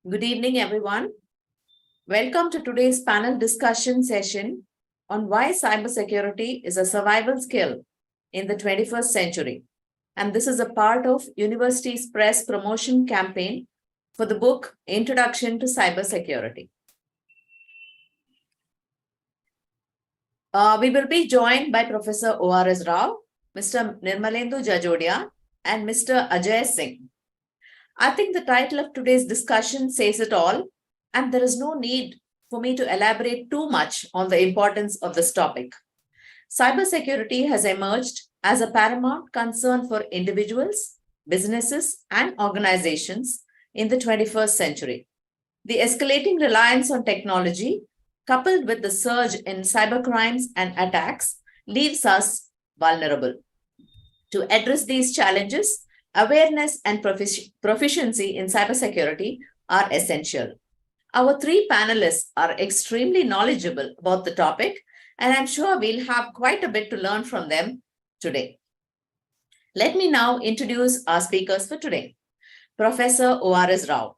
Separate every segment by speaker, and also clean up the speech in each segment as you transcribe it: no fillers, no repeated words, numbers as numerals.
Speaker 1: Good evening, everyone. Welcome to today's panel discussion session on why cybersecurity is a survival skill in the 21st century. And this is a part of University's press promotion campaign for the book Introduction to Cybersecurity. We will be joined by Professor O.R.S. Rao, Mr. Nirmalendu Jajodia, and Mr. Ajay Singh. I think the title of today's discussion says it all, and there is no need for me to elaborate too much on the importance of this topic. Cybersecurity has emerged as a paramount concern for individuals, businesses, and organizations in the 21st century. The escalating reliance on technology, coupled with the surge in cybercrimes and attacks, leaves us vulnerable. To address these challenges, awareness and proficiency in cybersecurity are essential. Our three panelists are extremely knowledgeable about the topic, and I'm sure we'll have quite a bit to learn from them today. Let me now introduce our speakers for today. Professor O.R.S. Rao.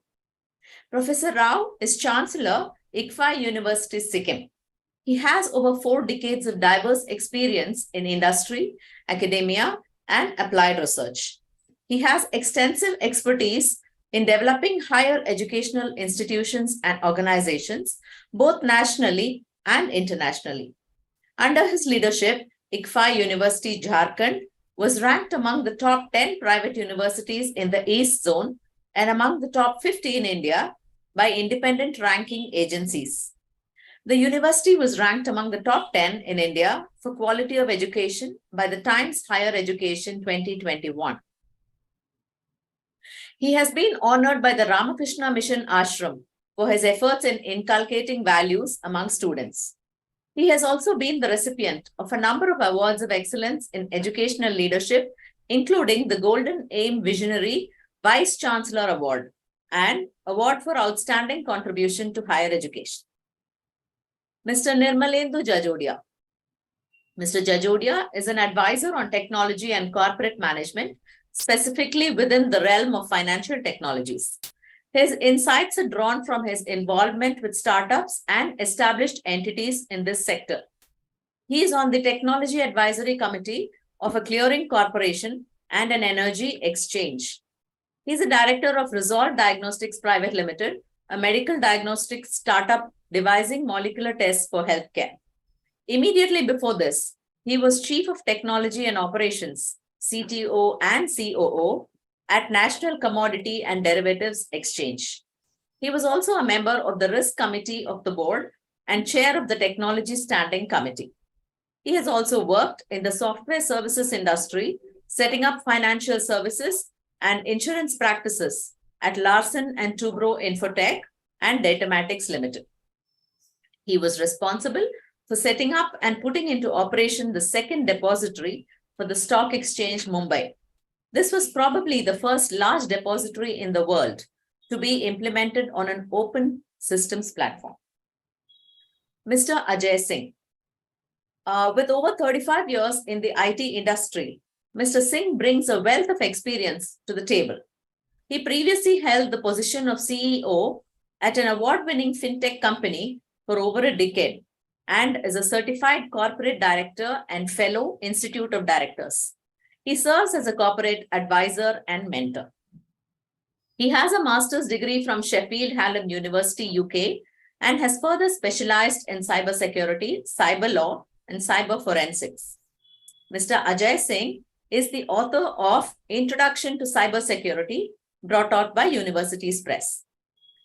Speaker 1: Professor Rao is Chancellor, ICFI University, Sikkim. He has over 4 decades of diverse experience in industry, academia, and applied research. He has extensive expertise in developing higher educational institutions and organizations, both nationally and internationally. Under his leadership, ICFI University, Jharkhand was ranked among the top 10 private universities in the East Zone and among the top 50 in India by independent ranking agencies. The university was ranked among the top 10 in India for quality of education by the Times Higher Education 2021. He has been honored by the Ramakrishna Mission Ashram for his efforts in inculcating values among students. He has also been the recipient of a number of awards of excellence in educational leadership, including the Golden Aim Visionary Vice Chancellor Award and Award for Outstanding Contribution to Higher Education. Mr. Nirmalendu Jajodia. Mr. Jajodia is an advisor on technology and corporate management, specifically within the realm of financial technologies. His insights are drawn from his involvement with startups and established entities in this sector. He is on the Technology Advisory Committee of a clearing corporation and an energy exchange. He is a director of Resolve Diagnostics Private Limited, a medical diagnostics startup devising molecular tests for healthcare. Immediately before this, he was Chief of Technology and Operations, CTO and COO at National Commodity and Derivatives Exchange. He was also a member of the Risk Committee of the Board and Chair of the Technology Standing Committee. He has also worked in the software services industry, setting up financial services and insurance practices at Larsen & Toubro Infotech and Datamatics Limited. He was responsible for setting up and putting into operation the second depository for the Stock Exchange Mumbai. This was probably the first large depository in the world to be implemented on an open systems platform. Mr. Ajay Singh. With over 35 years in the IT industry, Mr. Singh brings a wealth of experience to the table. He previously held the position of CEO at an award-winning fintech company for over a decade and is a certified corporate director and fellow Institute of Directors. He serves as a corporate advisor and mentor. He has a master's degree from Sheffield Hallam University, UK, and has further specialized in cybersecurity, cyber law, and cyber forensics. Mr. Ajay Singh is the author of Introduction to Cybersecurity, brought out by Universities Press.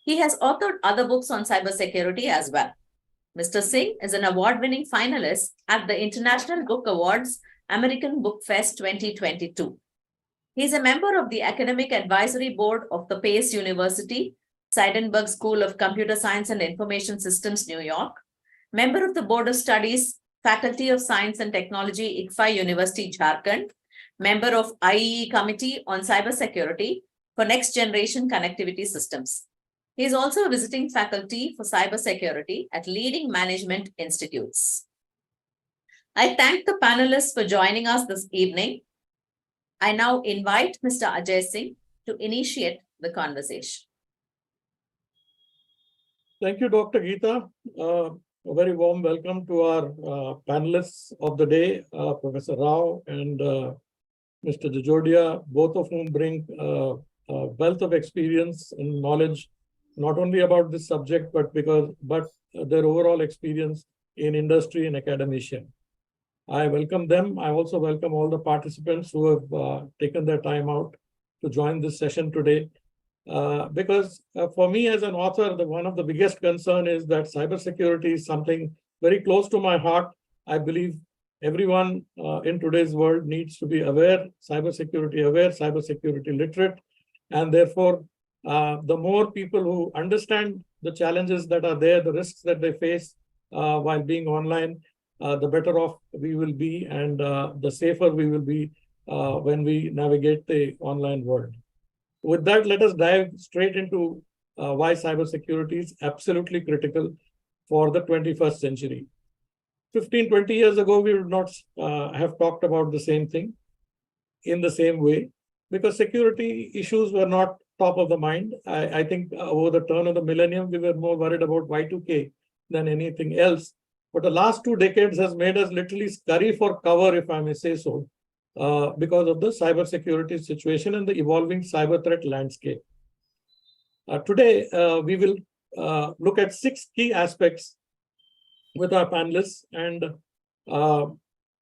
Speaker 1: He has authored other books on cybersecurity as well. Mr. Singh is an award-winning finalist at the International Book Awards American Book Fest 2022. He is a member of the Academic Advisory Board of the Pace University, Seidenberg School of Computer Science and Information Systems, New York, member of the Board of Studies, Faculty of Science and Technology, ICFI University, Jharkhand, member of IEE Committee on Cybersecurity for Next Generation Connectivity Systems. He is also a visiting faculty for cybersecurity at leading management institutes. I thank the panelists for joining us this evening. I now invite Mr. Ajay Singh to initiate the conversation.
Speaker 2: Thank you, Dr. Geeta. A very warm welcome to our panelists of the day, Professor Rao and Mr. Jajodia, both of whom bring a wealth of experience and knowledge, not only about this subject, but their overall experience in industry and academia. I welcome them. I also welcome all the participants who have taken their time out to join this session today. Because for me as an author, one of the biggest concern is that cybersecurity is something very close to my heart. I believe everyone in today's world needs to be aware, cybersecurity literate, and therefore, the more people who understand the challenges that are there, the risks that they face while being online, the better off we will be, and the safer we will be when we navigate the online world. With that, let us dive straight into why cybersecurity is absolutely critical for the 21st century. 15, 20 years ago, we would not have talked about the same thing in the same way because security issues were not top of the mind. I think over the turn of the millennium, we were more worried about Y2K than anything else. But the last 2 decades has made us literally scurry for cover, if I may say so, because of the cybersecurity situation and the evolving cyber threat landscape. Today, we will look at 6 key aspects with our panelists, and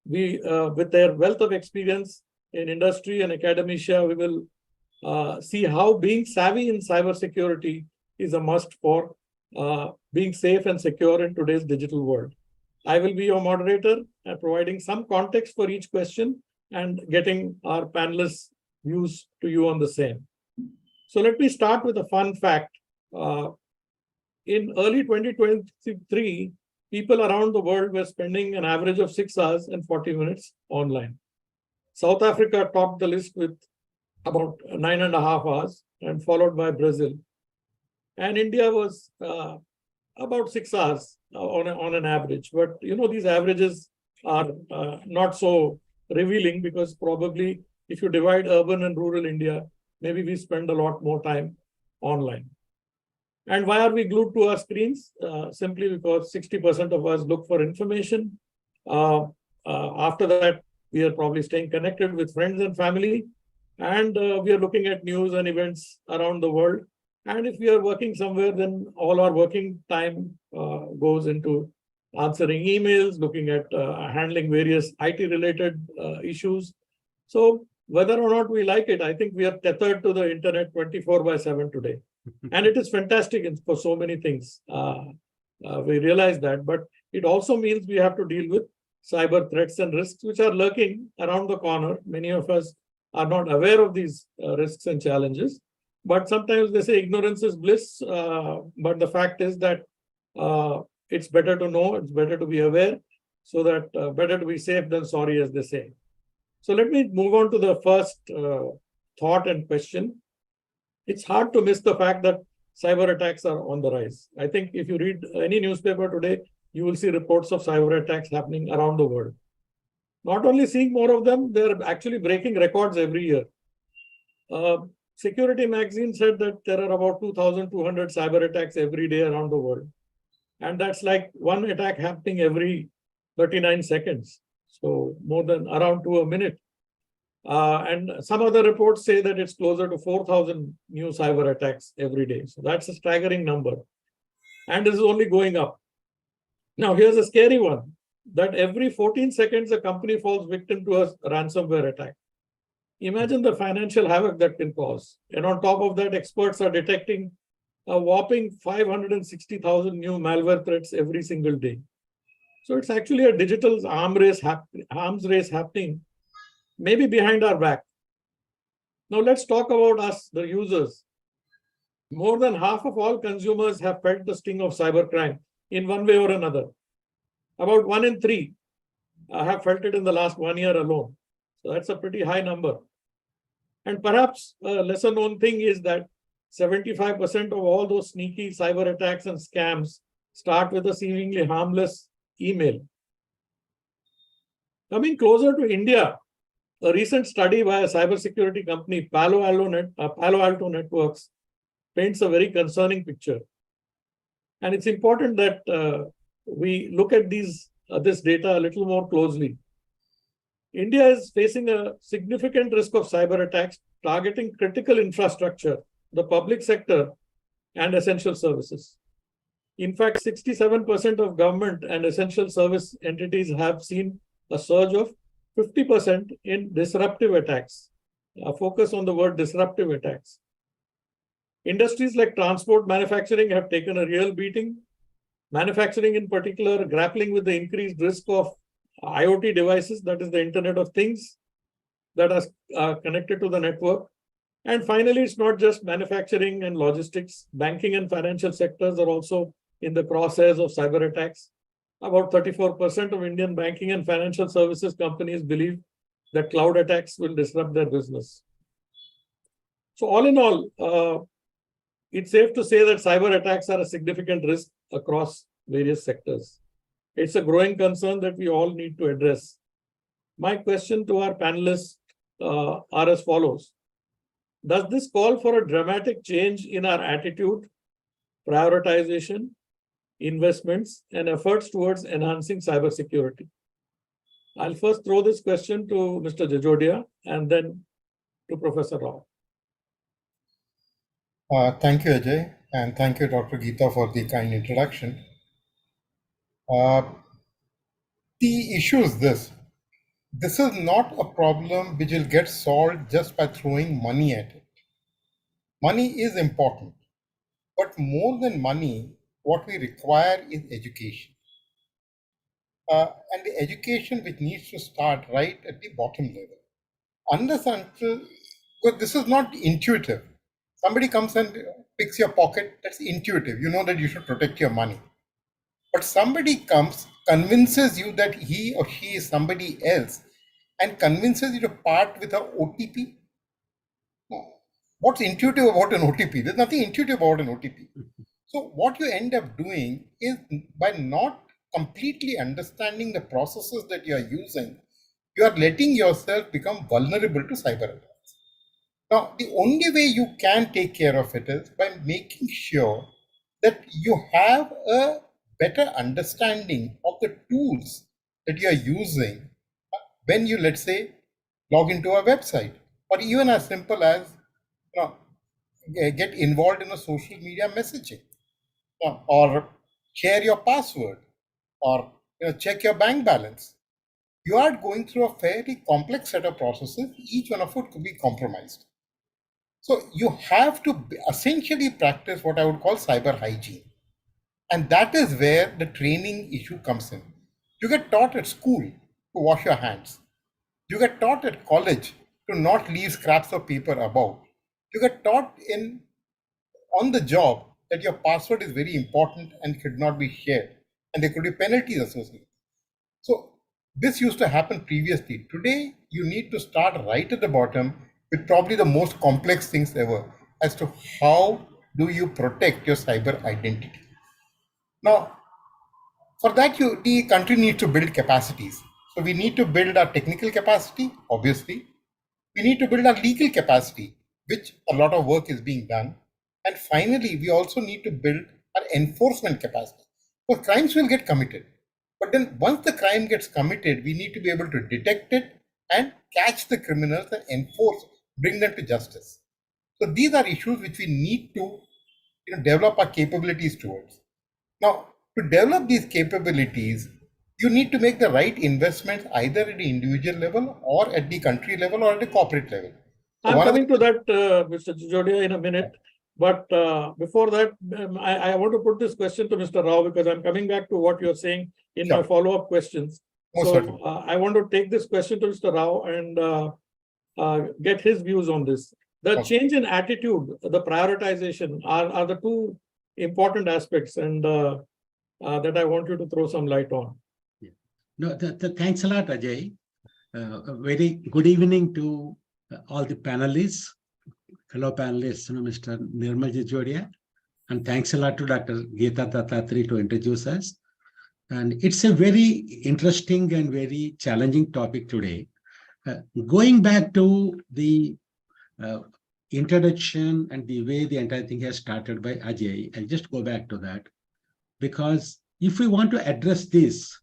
Speaker 2: with their wealth of experience in industry and academia, we will see how being savvy in cybersecurity is a must for being safe and secure in today's digital world. I will be your moderator, providing some context for each question and getting our panelists' views to you on the same. So let me start with a fun fact. In early 2023, people around the world were spending an average of 6 hours and 40 minutes online. South Africa topped the list with about 9.5 hours and followed by Brazil. And India was about 6 hours on an average. But, these averages are not so revealing because probably if you divide urban and rural India, maybe we spend a lot more time online. And why are we glued to our screens? Simply because 60% of us look for information. After that, we are probably staying connected with friends and family. And we are looking at news and events around the world. And if we are working somewhere, then all our working time goes into answering emails, looking at handling various IT-related issues. So whether or not we like it, I think we are tethered to the internet 24/7 today. And it is fantastic for so many things. We realize that, but it also means we have to deal with cyber threats and risks which are lurking around the corner. Many of us are not aware of these risks and challenges. But sometimes they say ignorance is bliss. But the fact is that it's better to know, it's better to be aware, so that better to be safe than sorry, as they say. So let me move on to the first thought and question. It's hard to miss the fact that cyber attacks are on the rise. I think if you read any newspaper today, you will see reports of cyber attacks happening around the world. Not only seeing more of them, they're actually breaking records every year. Security magazine said that there are about 2,200 cyber attacks every day around the world. And that's like one attack happening every 39 seconds. So more than around 2 a minute. And some other reports say that it's closer to 4,000 new cyber attacks every day. So that's a staggering number. And this is only going up. Now, here's a scary one, that every 14 seconds, a company falls victim to a ransomware attack. Imagine the financial havoc that can cause. And on top of that, experts are detecting a whopping 560,000 new malware threats every single day. So it's actually a digital arms race happening, maybe behind our back. Now let's talk about us, the users. More than half of all consumers have felt the sting of cybercrime in one way or another. About 1 in 3 have felt it in the last 1 year alone. So that's a pretty high number. And perhaps a lesser known thing is that 75% of all those sneaky cyber attacks and scams start with a seemingly harmless email. Coming closer to India, a recent study by a cybersecurity company, Palo Alto Networks, paints a very concerning picture. And it's important that we look at this data a little more closely. India is facing a significant risk of cyber attacks targeting critical infrastructure, the public sector, and essential services. In fact, 67% of government and essential service entities have seen a surge of 50% in disruptive attacks. Focus on the word disruptive attacks. Industries like transport, manufacturing have taken a real beating. Manufacturing in particular, grappling with the increased risk of IoT devices, that is the Internet of Things, that are connected to the network. And finally, it's not just manufacturing and logistics. Banking and financial sectors are also in the crosshairs of cyber attacks. About 34% of Indian banking and financial services companies believe that cloud attacks will disrupt their business. So all in all, it's safe to say that cyber attacks are a significant risk across various sectors. It's a growing concern that we all need to address. My question to our panelists are as follows. Does this call for a dramatic change in our attitude, prioritization, investments, and efforts towards enhancing cybersecurity? I'll first throw this question to Mr. Jajodia and then to Professor Rao.
Speaker 3: Thank you, Ajay, and thank you, Dr. Geeta, for the kind introduction. The issue is this. This is not a problem which will get solved just by throwing money at it. Money is important, but more than money, what we require is education. And the education which needs to start right at the bottom level. Unless until, because this is not intuitive. Somebody comes and picks your pocket, that's intuitive. You know that you should protect your money. But somebody comes, convinces you that he or she is somebody else, and convinces you to part with an OTP. What's intuitive about an OTP? There's nothing intuitive about an OTP. So what you end up doing is, by not completely understanding the processes that you are using, you are letting yourself become vulnerable to cyber attacks. Now, the only way you can take care of it is by making sure that you have a better understanding of the tools that you are using when you, let's say, log into a website, or even as simple as get involved in a social media messaging, or share your password, or check your bank balance. You are going through a fairly complex set of processes. Each one of it could be compromised. So you have to essentially practice what I would call cyber hygiene. And that is where the training issue comes in. You get taught at school to wash your hands. You get taught at college to not leave scraps of paper about. You get taught on the job that your password is very important and should not be shared. And there could be penalties associated. So this used to happen previously. Today, you need to start right at the bottom with probably the most complex things ever as to how do you protect your cyber identity. Now, for that, the country needs to build capacities. So we need to build our technical capacity, obviously. We need to build our legal capacity, which a lot of work is being done. And finally, we also need to build our enforcement capacity. Because crimes will get committed. But then once the crime gets committed, we need to be able to detect it and catch the criminals and enforce, bring them to justice. So these are issues which we need to develop our capabilities towards. Now, to develop these capabilities, you need to make the right investments either at the individual level or at the country level or at the corporate level.
Speaker 2: I'm coming to that, Mr. Jajodia, in a minute. But before that, I want to put this question to Mr. Rao because I'm coming back to what you're saying in my follow-up questions. So I want to take this question to Mr. Rao and get his views on this. The change in attitude, the prioritization are the two important aspects, and that I want you to throw some light on.
Speaker 4: Yeah. No, thanks a lot, Ajay. A very good evening to all the panelists, fellow panelists, Mr. Nirmal Jajodia, and thanks a lot to Dr. Geeta Dattatri to introduce us. And it's a very interesting and very challenging topic today. Going back to the introduction and the way the entire thing has started by Ajay, I'll just go back to that. because if we want to address this,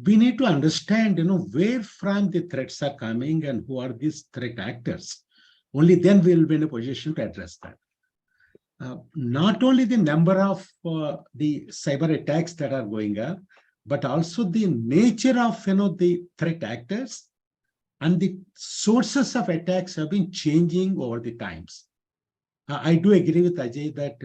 Speaker 4: we need to understand, where from the threats are coming and who are these threat actors. Only then we will be in a position to address that. Not only the number of the cyber attacks that are going up, but also the nature of the threat actors and the sources of attacks have been changing over the times. I do agree with Ajay that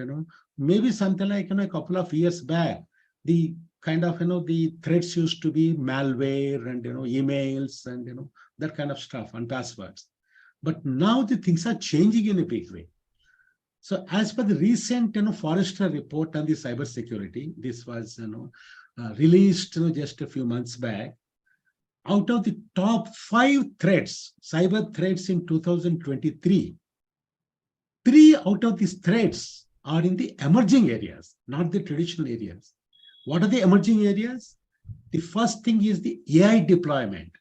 Speaker 4: maybe something like a couple of years back, the kind of the threats used to be malware and emails and that kind of stuff and passwords. But now the things are changing in a big way. So as per the recent Forrester report on the cybersecurity, this was released just a few months back. Out of the top 5 threats, cyber threats in 2023, 3 out of these threats are in the emerging areas, not the traditional areas. What are the emerging areas? The first thing is the AI deployment.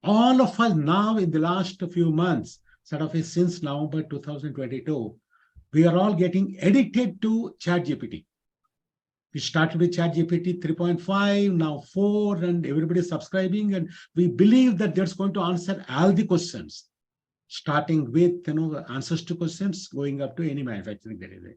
Speaker 4: All of us now in the last few months, since November 2022, we are all getting addicted to ChatGPT. We started with ChatGPT 3.5, now 4, and everybody is subscribing, and we believe that that's going to answer all the questions, starting with answers to questions, going up to any manufacturing that is there.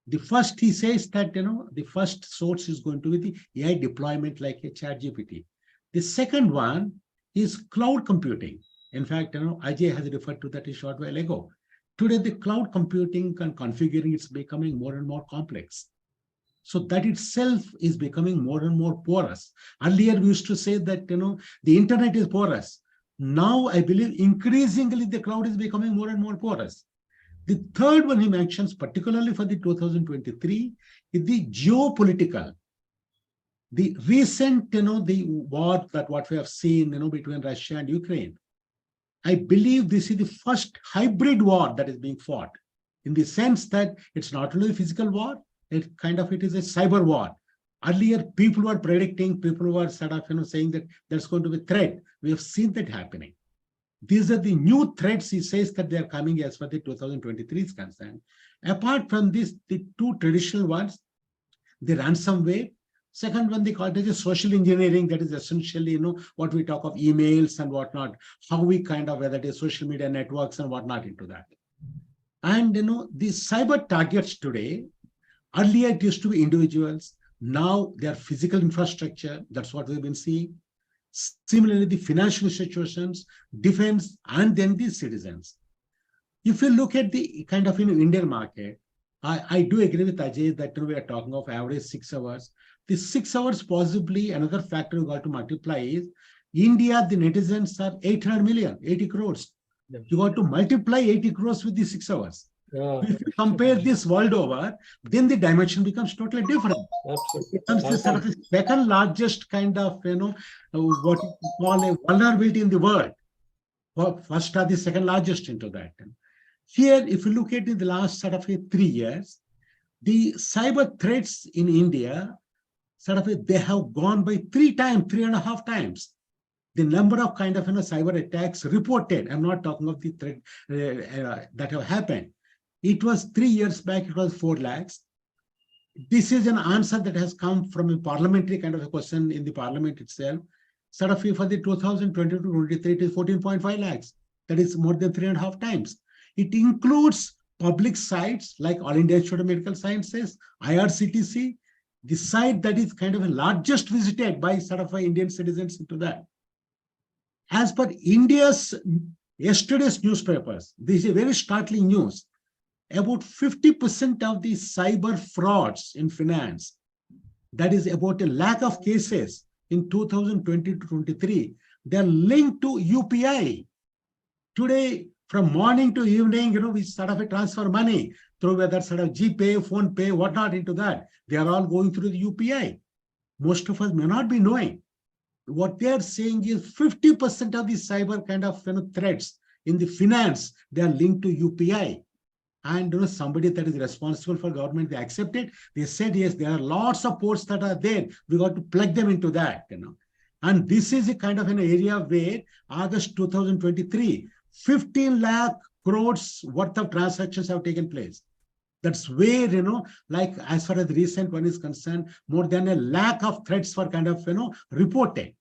Speaker 4: The first, he says that the first source is going to be the AI deployment like a ChatGPT. The second one is cloud computing. In fact, Ajay has referred to that a short while ago. Today, the cloud computing and configuring is becoming more and more complex. So that itself is becoming more and more porous. Earlier, we used to say that the internet is porous. Now, I believe increasingly the cloud is becoming more and more porous. The third one he mentions, particularly for the 2023, is the geopolitical. The recent, the war that what we have seen, between Russia and Ukraine. I believe this is the first hybrid war that is being fought, in the sense that it's not only a physical war, it is a cyber war. Earlier, people were predicting, people were saying that there's going to be a threat. We have seen that happening. These are the new threats, he says, that they are coming as far as the 2023 is concerned. Apart from this, the 2 traditional ones, the ransomware. Second one, they call it as social engineering. That is essentially, what we talk of emails and whatnot, how we whether it is social media networks and whatnot into that. And, the cyber targets today, earlier it used to be individuals. Now they are physical infrastructure. That's what we've been seeing. Similarly, the financial institutions, defense, and then the citizens. If you look at the Indian market, I do agree with Ajay that we are talking of average 6 hours. The 6 hours, possibly another factor you got to multiply is India, the netizens are 800 million, 80 crores. Yeah. You got to multiply 80 crores with the 6 hours. Yeah. If you compare this world over, then the dimension becomes totally different. Absolutely. It becomes the second largest what you call a vulnerability in the world. First are the second largest into that. Here, if you look at in the last 3 years, the cyber threats in India, they have gone by 3.5 times. The number of cyber attacks reported. I'm not talking of the threat that have happened. It was 3 years back, it was 4 lakhs. This is an answer that has come from a parliamentary a question in the parliament itself. For the 2022-23, it is 14.5 lakhs. That is more than 3.5 times. It includes public sites like All India Institute of Medical Sciences, IRCTC, the site that is largest visited by Indian citizens into that. As per India's yesterday's newspapers, this is a very startling news. About 50% of the cyber frauds in finance, that is about 1 lakh of cases in 2020-23, they are linked to UPI. Today, from morning to evening, we transfer money through whether GPay, Phone Pay, whatnot into that. They are all going through the UPI. Most of us may not be knowing. What they are saying is 50% of the cyber threats in the finance, they are linked to UPI. And somebody that is responsible for government, they accept it. They said, yes, there are lots of ports that are there. We got to plug them into that. And this is a an area where August 2023, 15 lakh crores worth of transactions have taken place. That's where, like as far as the recent one is concerned, more than a lakh of threats were kind of, reported.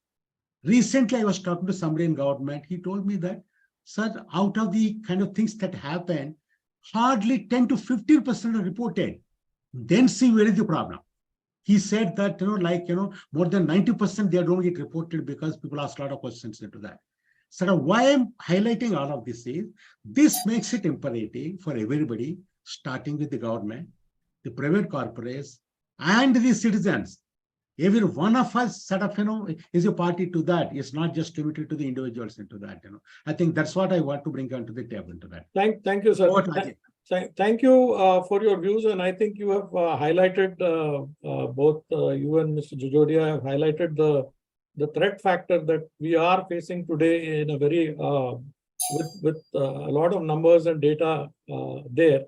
Speaker 4: Recently, I was talking to somebody in government. He told me that, sir, out of the kind of things that happen, hardly 10 to 15% are reported. Then see where is the problem. He said that, more than 90% they don't get reported because people ask a lot of questions into that. So why I'm highlighting all of this is, this makes it imperative for everybody, starting with the government, the private corporates, and the citizens. Every one of us sort of, is a party to that. It's not just limited to the individuals into that. I think that's what I want to bring onto the table to that.
Speaker 2: Thank you, sir. Thank you for your views, and I think you have highlighted both you and Mr. Jajodia have highlighted the threat factor that we are facing today in a very with a lot of numbers and data there,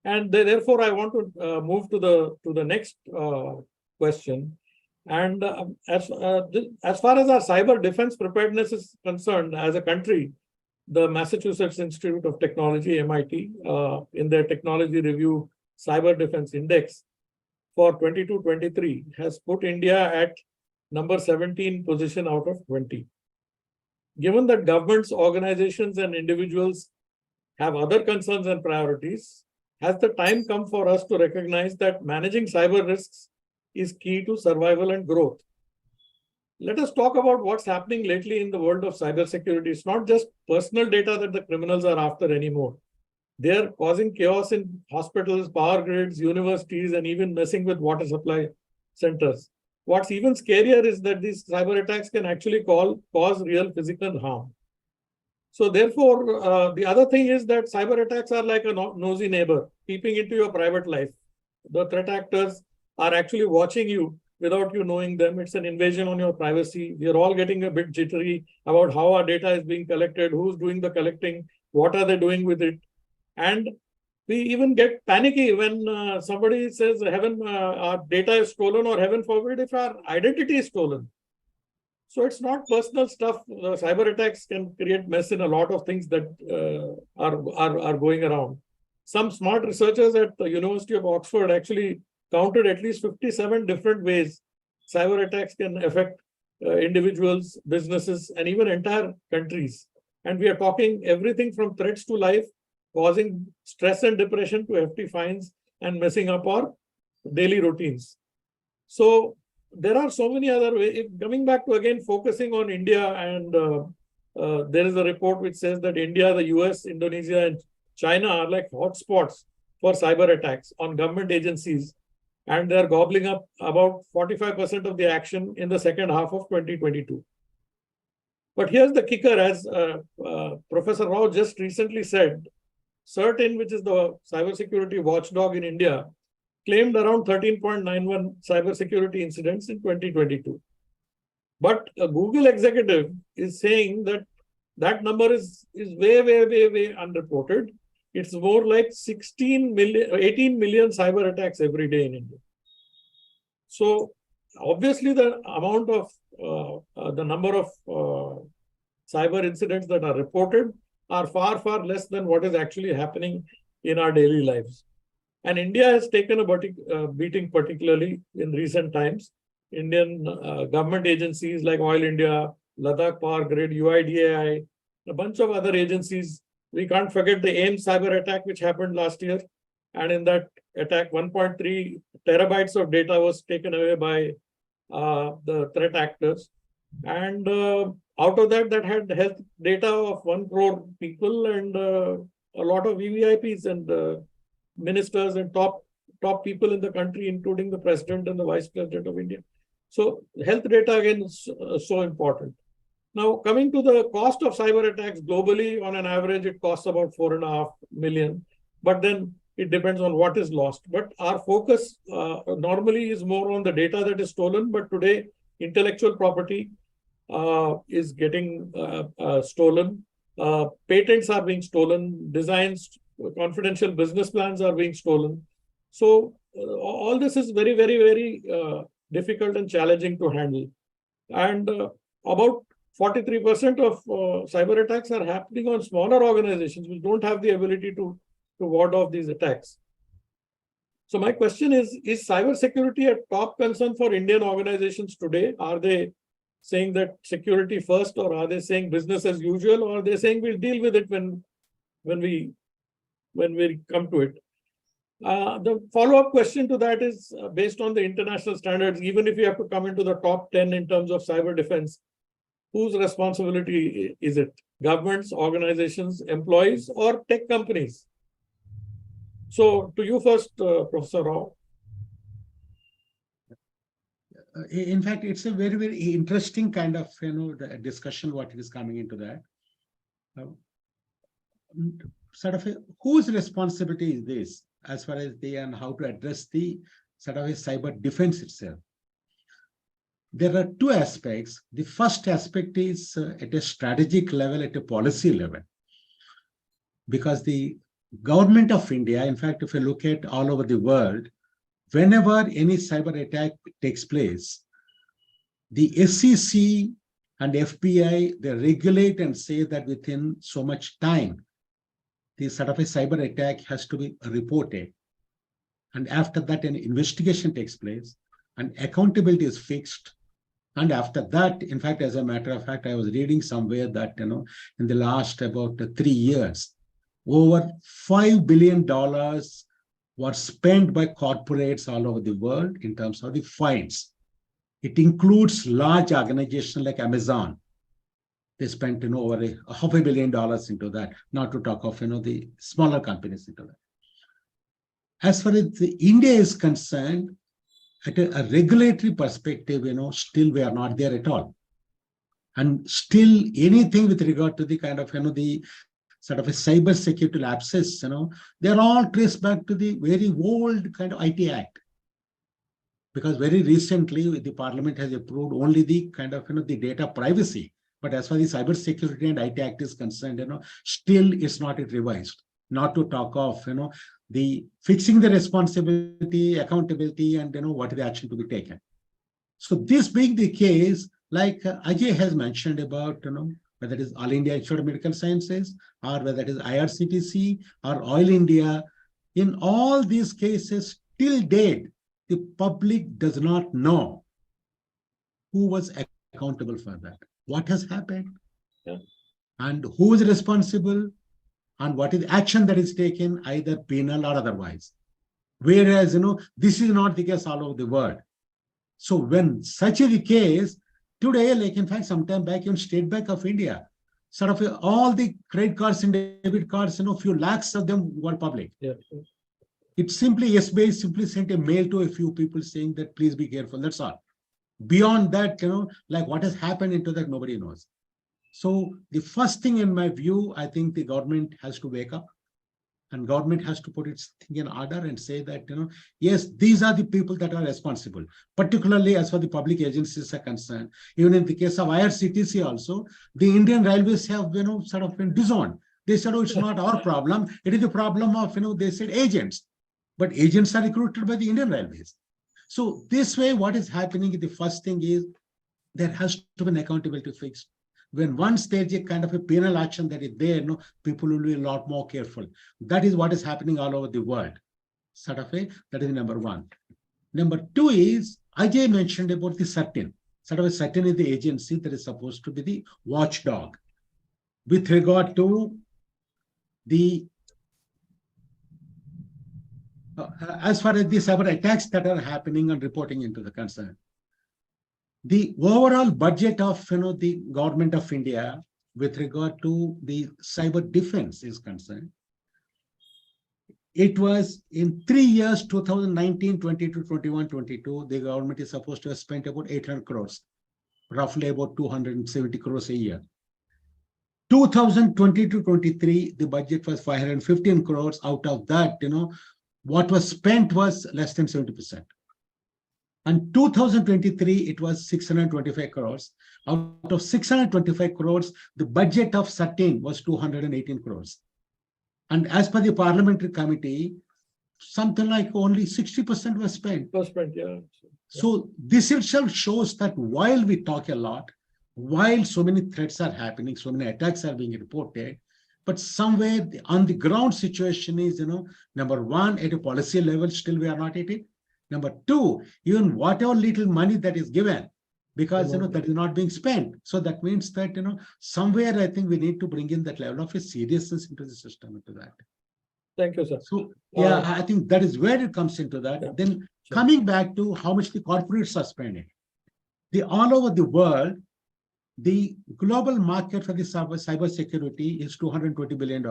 Speaker 2: and therefore I want to move to the next question. And as far as our cyber defense preparedness is concerned, as a country, the Massachusetts Institute of Technology, MIT, in their technology review Cyber Defense Index for 22-23 has put India at number 17 position out of 20. Given that governments, organizations, and individuals have other concerns and priorities, has the time come for us to recognize that managing cyber risks is key to survival and growth? Let us talk about what's happening lately in the world of cybersecurity. It's not just personal data that the criminals are after anymore. They are causing chaos in hospitals, power grids, universities, and even messing with water supply centers. What's even scarier is that these cyber attacks can actually cause real physical harm. So therefore, the other thing is that cyber attacks are like a nosy neighbor peeping into your private life. The threat actors are actually watching you without you knowing them. It's an invasion on your privacy. We are all getting a bit jittery about how our data is being collected, who's doing the collecting, what are they doing with it. And we even get panicky when somebody says, our data is stolen, or heaven forbid, if our identity is stolen. So it's not personal stuff. Cyber attacks can create mess in a lot of things that are going around. Some smart researchers at the University of Oxford actually counted at least 57 different ways cyber attacks can affect individuals, businesses, and even entire countries. And we are talking everything from threats to life, causing stress and depression, to hefty fines and messing up our daily routines. So there are so many other ways. Coming back to again focusing on India, and there is a report which says that India, the US, Indonesia, and China are like hotspots for cyber attacks on government agencies, and they're gobbling up about 45% of the action in the second half of 2022. But here's the kicker, as Professor Rao just recently said, CERT-In, which is the cybersecurity watchdog in India, claimed around 13.91 cybersecurity incidents in 2022. But a Google executive is saying that that number is way unreported. It's more like 18 million cyber attacks every day in India. So obviously the amount of, the number of cyber incidents that are reported are far less than what is actually happening in our daily lives. And India has taken a beating, particularly in recent times. Indian government agencies like Oil India, Ladakh Power Grid, UIDAI, a bunch of other agencies. We can't forget the AIM cyber attack, which happened last year. And in that attack, 1.3 terabytes of data was taken away by the threat actors. And out of that had health data of 1 crore people and a lot of VVIPs and ministers and top people in the country, including the president and the vice president of India. So health data again is so important. Now, coming to the cost of cyber attacks globally, on an average, it costs about 4.5 million. But then it depends on what is lost. But our focus normally is more on the data that is stolen. But today, intellectual property is getting stolen. Patents are being stolen. Designs, confidential business plans are being stolen. So all this is very difficult and challenging to handle. And about 43% of cyber attacks are happening on smaller organizations which don't have the ability to ward off these attacks. So my question is cybersecurity a top concern for Indian organizations today? Are they saying that security first, or are they saying business as usual, or are they saying we'll deal with it when we come to it? The follow-up question to that is based on the international standards, even if you have to come into the top 10 in terms of cyber defense, whose responsibility is it? Governments, organizations, employees, or tech companies? So to you first, Professor Rao.
Speaker 4: In fact, it's a very, very interesting kind of, the discussion, what is coming into that. Sort of whose responsibility is this as far as and how to address the sort of a cyber defense itself? There are two aspects. The first aspect is at a strategic level, at a policy level, because the government of India, in fact, if you look at all over the world, whenever any cyber attack takes place, the SEC and FBI, they regulate and say that within so much time, the sort of a cyber attack has to be reported. And after that, an investigation takes place and accountability is fixed. And after that, in fact, as a matter of fact, I was reading somewhere that, in the last about 3 years, over $5 billion were spent by corporates all over the world in terms of the fines. It includes large organizations like Amazon. They spent over $500 million into that, not to talk of the smaller companies into that. As far as India is concerned, at a regulatory perspective, still we are not there at all. And still anything with regard to the kind of, the sort of a cyber security lapses, they're all traced back to the very old kind of IT Act. Because very recently, the Parliament has approved only the kind of, the data privacy. But as far as the Cybersecurity and IT Act is concerned, still it's not revised. Not to talk of, the fixing the responsibility, accountability, and what is the action to be taken. So this being the case, like Ajay has mentioned about, whether it is All India Institute of Medical Sciences, or whether it is IRCTC or Oil India, in all these cases, till date, the public does not know who was accountable for that, what has happened, and who is responsible, and what is action that is taken, either penal or otherwise. Whereas, this is not the case all over the world. So when such is the case, today, like in fact, sometime back in State Bank of India, sort of all the credit cards and debit cards, few lakhs of them were public.
Speaker 2: Yeah.
Speaker 4: It simply, SBI simply sent a mail to a few people saying that please be careful, that's all. Beyond that, like what has happened into that, nobody knows. So the first thing in my view, I think the government has to wake up, and government has to put its thing in order and say that, yes, these are the people that are responsible, particularly as far as the public agencies are concerned. Even in the case of IRCTC also, the Indian Railways have, sort of been disowned. They said, oh, it's not our problem. It is the problem of, they said agents. But agents are recruited by the Indian Railways. So this way, what is happening, the first thing is there has to be an accountability fixed. When once there's a kind of a penal action that is there, people will be a lot more careful. That is what is happening all over the world. Sort of that is number one. Number two is, Ajay mentioned about the CERTIN. Sort of a CERTIN is the agency that is supposed to be the watchdog with regard to the as far as the cyber attacks that are happening and reporting into the concern. The overall budget of the government of India with regard to the cyber defense is concerned, it was in 3 years, 2019, 22, 21, 22, the government is supposed to have spent about 800 crores, roughly about 270 crores a year. 2022-23, the budget was 515 crores. Out of that, what was spent was less than 70%. And 2023, it was 625 crores. Out of 625 crores, the budget of CERTIN was 218 crores. And as per the parliamentary committee, something like only 60% was spent.
Speaker 2: Yeah.
Speaker 4: So this itself shows that while we talk a lot, while so many threats are happening, so many attacks are being reported, but somewhere on the ground situation is, number one, at a policy level, still we are not at it. Number two, even whatever little money that is given, because that is not being spent. So that means that somewhere I think we need to bring in that level of a seriousness into the system, into that.
Speaker 2: Thank you, sir.
Speaker 4: So yeah, I think that is where it comes into that.
Speaker 2: Yeah,
Speaker 4: Then
Speaker 2: sure.
Speaker 4: coming back to how much the corporates are spending, all over the world, the global market for the cybersecurity is $220 billion.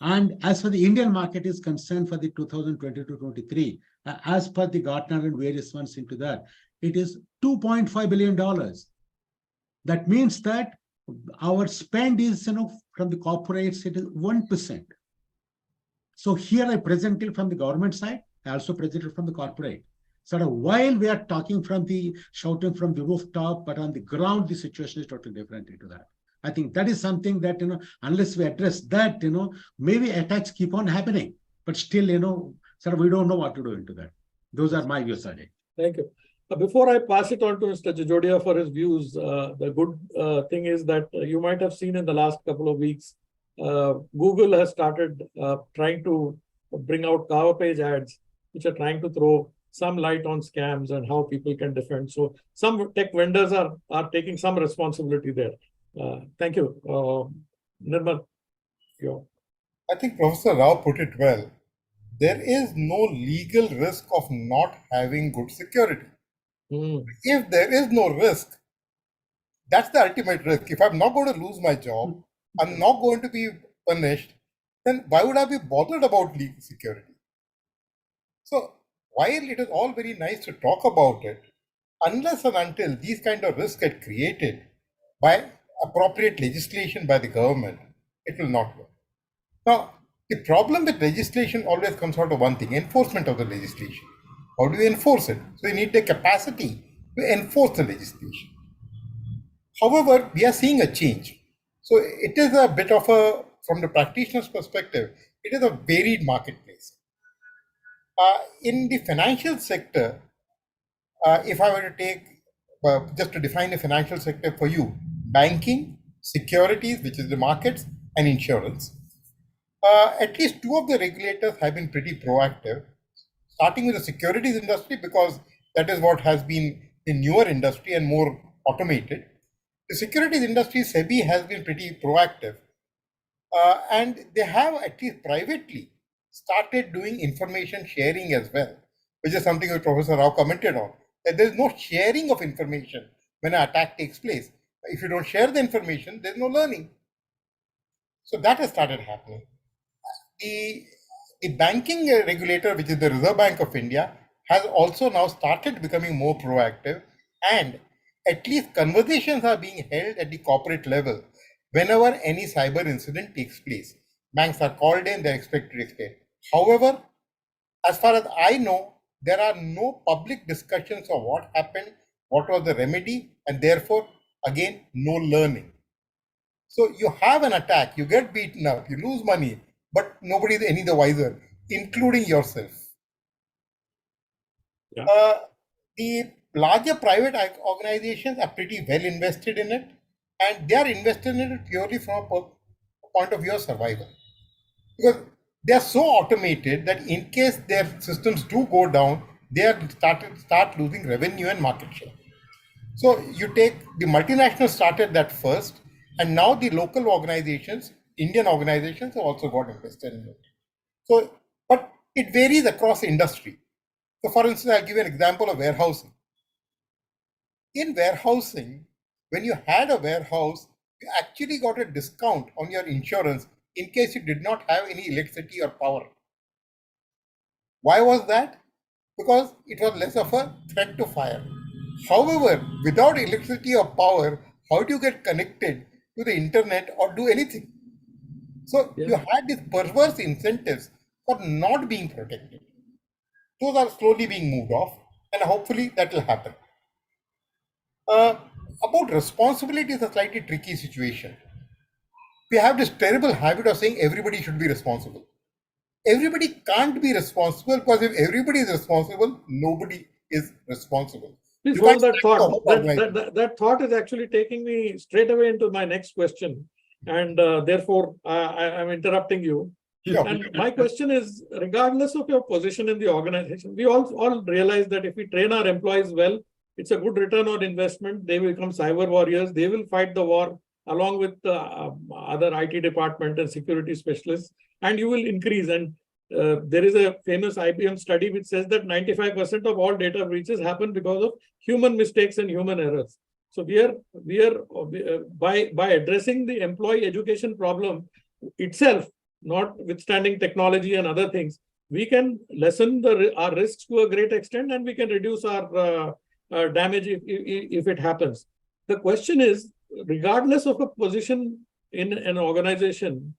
Speaker 4: And as for the Indian market is concerned for the 2022-23, as per the Gartner and various ones into that, it is $2.5 billion. That means that our spend is, from the corporates, it is 1%. So here I presented from the government side, I also presented from the corporate. So while we are talking from the shouting from the rooftop, but on the ground, the situation is totally different into that. I think that is something that, unless we address that, maybe attacks keep on happening, but still, we don't know what to do into that. Those are my views, Ajay.
Speaker 2: Thank you. Before I pass it on to Mr. Jajodia for his views, the good thing is that you might have seen in the last couple of weeks, Google has started trying to bring out cover page ads, which are trying to throw some light on scams and how people can defend. So some tech vendors are taking some responsibility there. Thank you. Nirmal.
Speaker 3: I think Professor Rao put it well. There is no legal risk of not having good security. If there is no risk, that's the ultimate risk. If I'm not going to lose my job, I'm not going to be punished, then why would I be bothered about legal security? So while it is all very nice to talk about it, unless and until these kind of risks get created by appropriate legislation by the government, it will not work. Now, the problem with legislation always comes out of one thing: enforcement of the legislation. How do you enforce it? So you need the capacity to enforce the legislation. However, we are seeing a change. So it is a bit of a, from the practitioner's perspective, it is a varied marketplace. In the financial sector, if I were to take, just to define the financial sector for you, banking, securities, which is the markets, and insurance. At least two of the regulators have been pretty proactive, starting with the securities industry, because that is what has been the newer industry and more automated. The securities industry, SEBI, has been pretty proactive. And they have, at least privately, started doing information sharing as well, which is something that Professor Rao commented on, that there is no sharing of information when an attack takes place. If you don't share the information, there's no learning. So that has started happening. The banking regulator, which is the Reserve Bank of India, has also now started becoming more proactive, and at least conversations are being held at the corporate level whenever any cyber incident takes place. Banks are called in, they're expected to explain. However, as far as I know, there are no public discussions of what happened, what was the remedy, and therefore, again, no learning. So you have an attack, you get beaten up, you lose money, but nobody is any the wiser, including yourself.
Speaker 2: Yeah.
Speaker 3: The larger private organizations are pretty well invested in it, and they are invested in it purely from a point of view of survival. Because they are so automated that in case their systems do go down, they are start losing revenue and market share. So you take the multinationals started that first, and now the local organizations, Indian organizations, have also got invested in it. So, but it varies across industry. So for instance, I'll give you an example of warehousing. In warehousing, when you had a warehouse, you actually got a discount on your insurance in case you did not have any electricity or power. Why was that? Because it was less of a threat to fire. However, without electricity or power, how do you get connected to the internet or do anything? So you had these perverse incentives for not being protected. Those are slowly being moved off, and hopefully that will happen. About responsibility is a slightly tricky situation. We have this terrible habit of saying everybody should be responsible. Everybody can't be responsible, because if everybody is responsible, nobody is responsible.
Speaker 2: Please hold that thought. That thought is actually taking me straight away into my next question. and therefore I'm interrupting you.
Speaker 3: Sure.
Speaker 2: And my question is, regardless of your position in the organization, we all realize that if we train our employees well, it's a good return on investment. They will become cyber warriors. They will fight the war along with other IT department and security specialists, and you will increase. And there is a famous IBM study which says that 95% of all data breaches happen because of human mistakes and human errors. So we are by addressing the employee education problem itself, notwithstanding technology and other things, we can lessen our risks to a great extent, and we can reduce our damage if it happens. The question is, regardless of a position in an organization,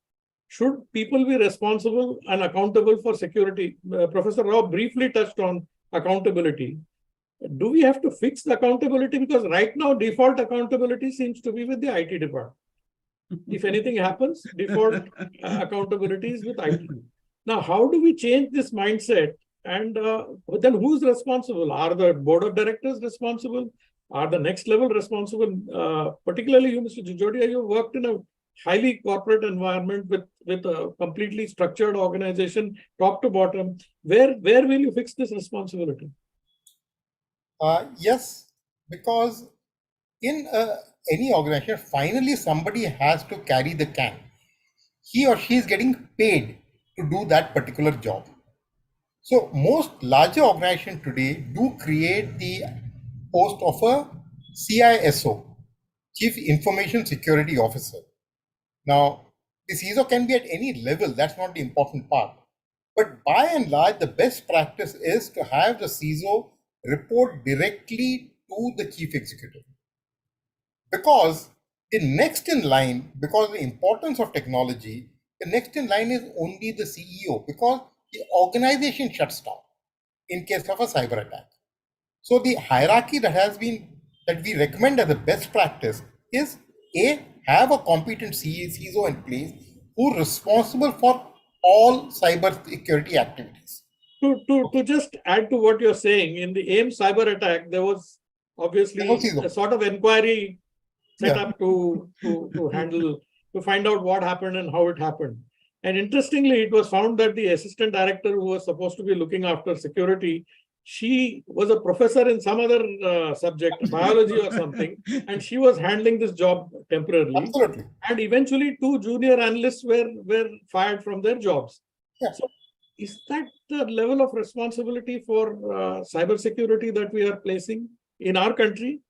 Speaker 2: should people be responsible and accountable for security? Professor Rao briefly touched on accountability. Do we have to fix the accountability? Because right now, default accountability seems to be with the IT department. If anything happens, default accountability is with IT. Now, how do we change this mindset? And then who's responsible? Are the board of directors responsible? Are the next level responsible? Particularly you, Mr. Jajodia, you worked in a highly corporate environment with a completely structured organization, top to bottom. Where will you fix this responsibility?
Speaker 3: Yes, because in any organization, finally somebody has to carry the can. He or she is getting paid to do that particular job. So most larger organizations today do create the post of a CISO, Chief Information Security Officer. Now, the CISO can be at any level, that's not the important part. But by and large, the best practice is to have the CISO report directly to the chief executive. Because the next in line, because of the importance of technology, the next in line is only the CEO, because the organization shuts down in case of a cyber attack. So the hierarchy that we recommend as a best practice is have a competent CISO in place who is responsible for all cyber security activities.
Speaker 2: To just add to what you're saying, in the AIM cyber attack, there was obviously a sort of inquiry set up to handle, to find out what happened and how it happened. And interestingly, it was found that the assistant director who was supposed to be looking after security, she was a professor in some other subject, biology or something, and she was handling this job temporarily.
Speaker 3: Absolutely.
Speaker 2: And eventually 2 junior analysts were fired from their jobs.
Speaker 3: Yeah.
Speaker 2: So is that the level of responsibility for cybersecurity that we are placing in our country?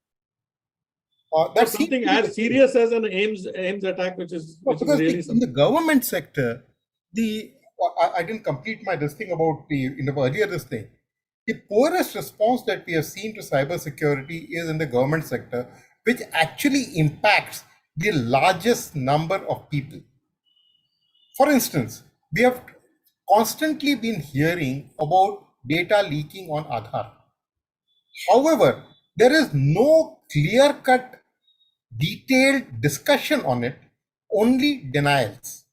Speaker 2: That's something as serious as an AIMS attack, which is really something.
Speaker 3: In the government sector, I didn't complete my this thing about earlier this thing. The poorest response that we have seen to cybersecurity is in the government sector, which actually impacts the largest number of people. For instance, we have constantly been hearing about data leaking on Aadhaar. However, there is no clear-cut, detailed discussion on it, only denials.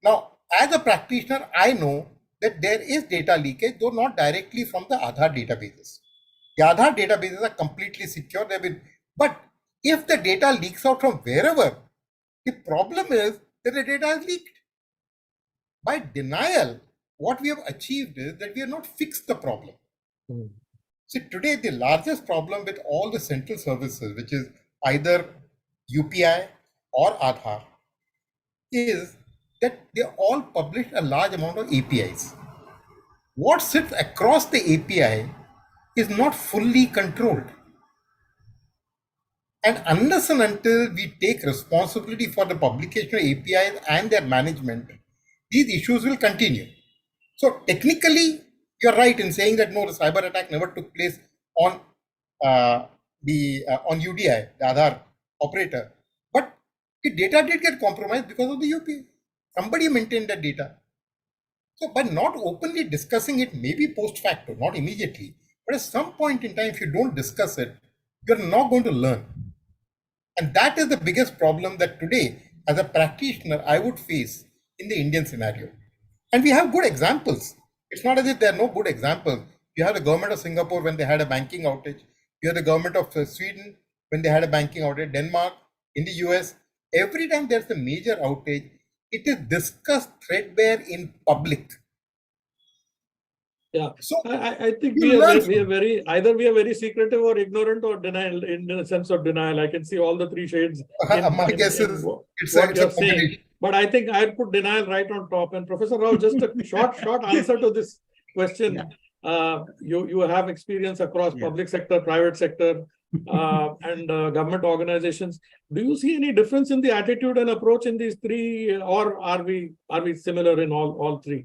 Speaker 3: Now, as a practitioner, I know that there is data leakage, though not directly from the Aadhaar databases. The Aadhaar databases are completely secure. But if the data leaks out from wherever, the problem is that the data is leaked. By denial, what we have achieved is that we have not fixed the problem. See, today the largest problem with all the central services, which is either UPI or Aadhaar, is that they all publish a large amount of APIs. What sits across the API is not fully controlled. And unless and until we take responsibility for the publication of APIs and their management, these issues will continue. So technically, you're right in saying that no, the cyber attack never took place on on UDI, the Aadhaar operator, but the data did get compromised because of the UPI. Somebody maintained that data. So by not openly discussing it, maybe post facto, not immediately, but at some point in time, if you don't discuss it, you're not going to learn. And that is the biggest problem that today, as a practitioner, I would face in the Indian scenario. And we have good examples. It's not as if there are no good examples. You have the government of Singapore when they had a banking outage. You have the government of Sweden when they had a banking outage. Denmark, in the US, Every time there's a major outage, it is discussed threadbare in public.
Speaker 2: Yeah,
Speaker 3: So
Speaker 2: I think
Speaker 3: you
Speaker 2: we are
Speaker 3: learn
Speaker 2: very,
Speaker 3: from it.
Speaker 2: either we are very secretive or ignorant or denial, in the sense of denial. I can see all the three shades
Speaker 3: My guess
Speaker 2: in
Speaker 3: is
Speaker 2: what
Speaker 3: it's a
Speaker 2: you're saying.
Speaker 3: combination.
Speaker 2: But I think I'll put denial right on top. And Professor Rao, just a short answer to this question. You have experience across public sector, private sector, and government organizations. Do you see any difference in the attitude and approach in these three, or are we similar in all three?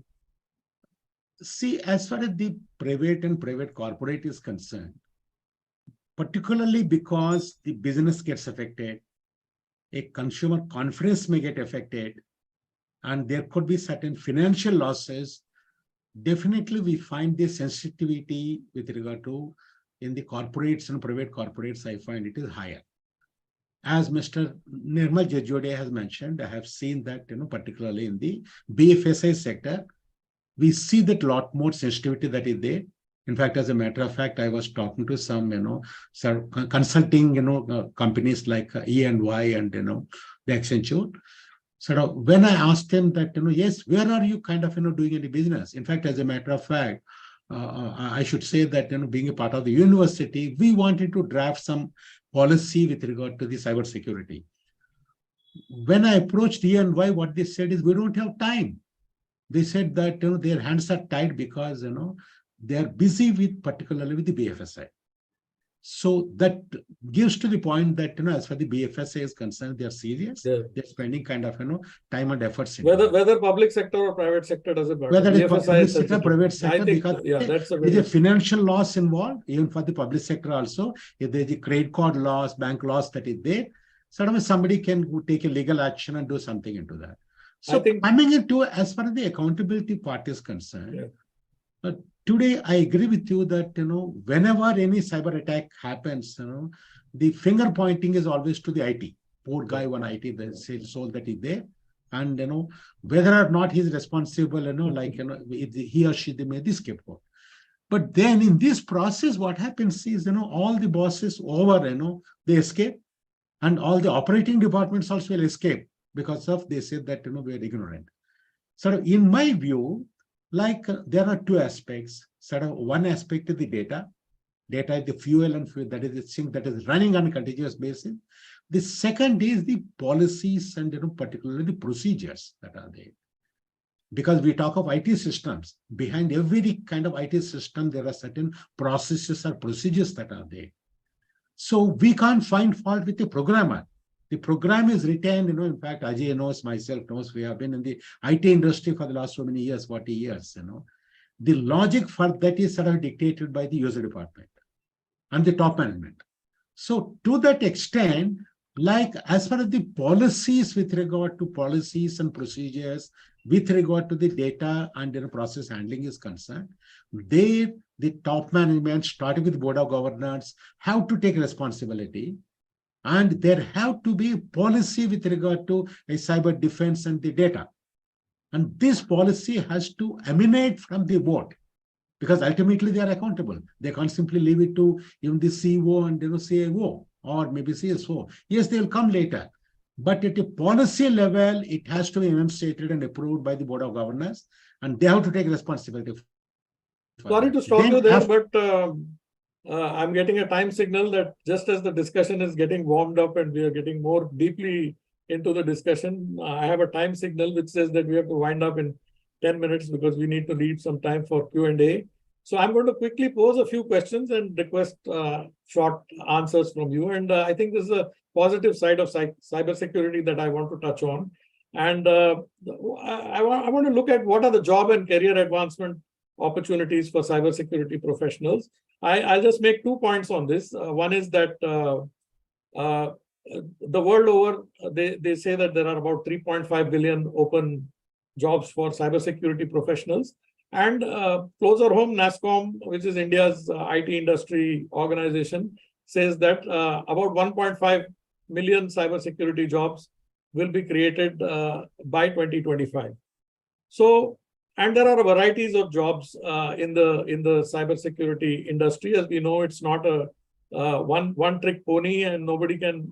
Speaker 4: See, as far as the private and private corporate is concerned, particularly because the business gets affected, a consumer confidence may get affected, and there could be certain financial losses, definitely we find the sensitivity with regard to in the corporates and private corporates, I find it is higher. As Mr. Nirmal Jajodia has mentioned, I have seen that, particularly in the BFSI sector, we see that lot more sensitivity that is there. In fact, as a matter of fact, I was talking to some, consulting, companies like E&Y and, the Accenture. So when I asked them that, yes, where are you kind of, doing any business? In fact, as a matter of fact, I should say that, being a part of the university, we wanted to draft some policy with regard to the cybersecurity. When I approached E&Y, what they said is, we don't have time. They said that their hands are tied because they are busy with particularly with the BFSI. So that gives to the point that as far the BFSI is concerned, they are serious.
Speaker 2: Yeah.
Speaker 4: They're spending kind of time and efforts.
Speaker 2: Whether public sector or private sector doesn't matter.
Speaker 4: Whether it's
Speaker 2: BFSI
Speaker 4: public
Speaker 2: is
Speaker 4: sector, private sector, because
Speaker 2: that's a
Speaker 4: there's a financial loss involved, even for the public sector also. If there's a credit card loss, bank loss that is there, suddenly somebody can take a legal action and do something into that. So coming into as far as the accountability part is concerned, today I agree with you that whenever any cyber attack happens, the finger pointing is always to the IT. Poor guy, one IT, the soul that is there, and whether or not he's responsible, he or she they made the scapegoat. But then in this process, what happens is all the bosses over, they escape, and all the operating departments also will escape. Because of they said that we are ignorant. So in my view, there are two aspects. One aspect is the data. Data is the fuel, and fuel that is the thing that is running on a continuous basis. The second is the policies and particularly the procedures that are there. Because we talk of IT systems, behind every kind of IT system, there are certain processes or procedures that are there. So we can't find fault with the programmer. The program is written, in fact, Ajay knows, myself knows, we have been in the IT industry for the last so many years, 40 years, The logic for that is sort of dictated by the user department and the top management. So to that extent, as far as the policies with regard to policies and procedures, with regard to the data and process handling is concerned, the top management, starting with board of governors, have to take responsibility. And there have to be policy with regard to a cyber defense and the data. And this policy has to emanate from the board, because ultimately they are accountable. They can't simply leave it to even the CEO and CIO or maybe CSO. Yes, they will come later. But at a policy level, it has to be enunciated and approved by the board of governors, and they have to take responsibility.
Speaker 2: Sorry to stop you there, but I'm getting a time signal that just as the discussion is getting warmed up and we are getting more deeply into the discussion, I have a time signal which says that we have to wind up in 10 minutes because we need to leave some time for Q&A. So I'm going to quickly pose a few questions and request short answers from you. And I think this is a positive side of cybersecurity that I want to touch on. And I want to look at what are the job and career advancement opportunities for cybersecurity professionals. I'll just make 2 points on this. One is that the world over, they say that there are about 3.5 billion open jobs for cybersecurity professionals. And closer home, NASSCOM, which is India's IT industry organization, says that about 1.5 million cybersecurity jobs will be created by 2025. So, and there are varieties of jobs in the cybersecurity industry. As we know, it's not a one trick pony, and nobody can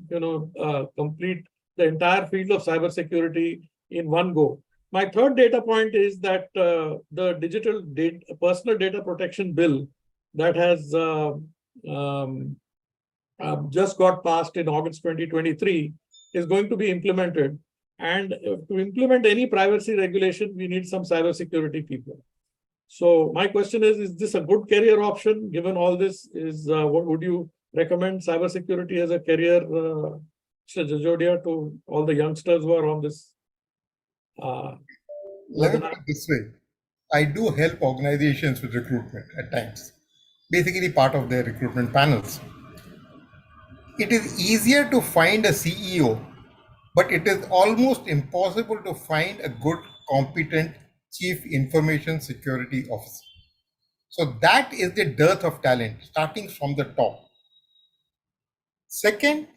Speaker 2: complete the entire field of cybersecurity in one go. My third data point is that the digital data, personal data protection bill that has just got passed in August 2023 is going to be implemented. And to implement any privacy regulation, we need some cybersecurity people. So my question is this a good career option? Given all this, what would you recommend cybersecurity as a career, Mr. Jajodia, to all the youngsters who are on this?
Speaker 3: Let me put it this way. I do help organizations with recruitment at times, basically part of their recruitment panels. It is easier to find a CEO, but it is almost impossible to find a good, competent Chief Information Security Officer. So that is the dearth of talent, starting from the top. Second,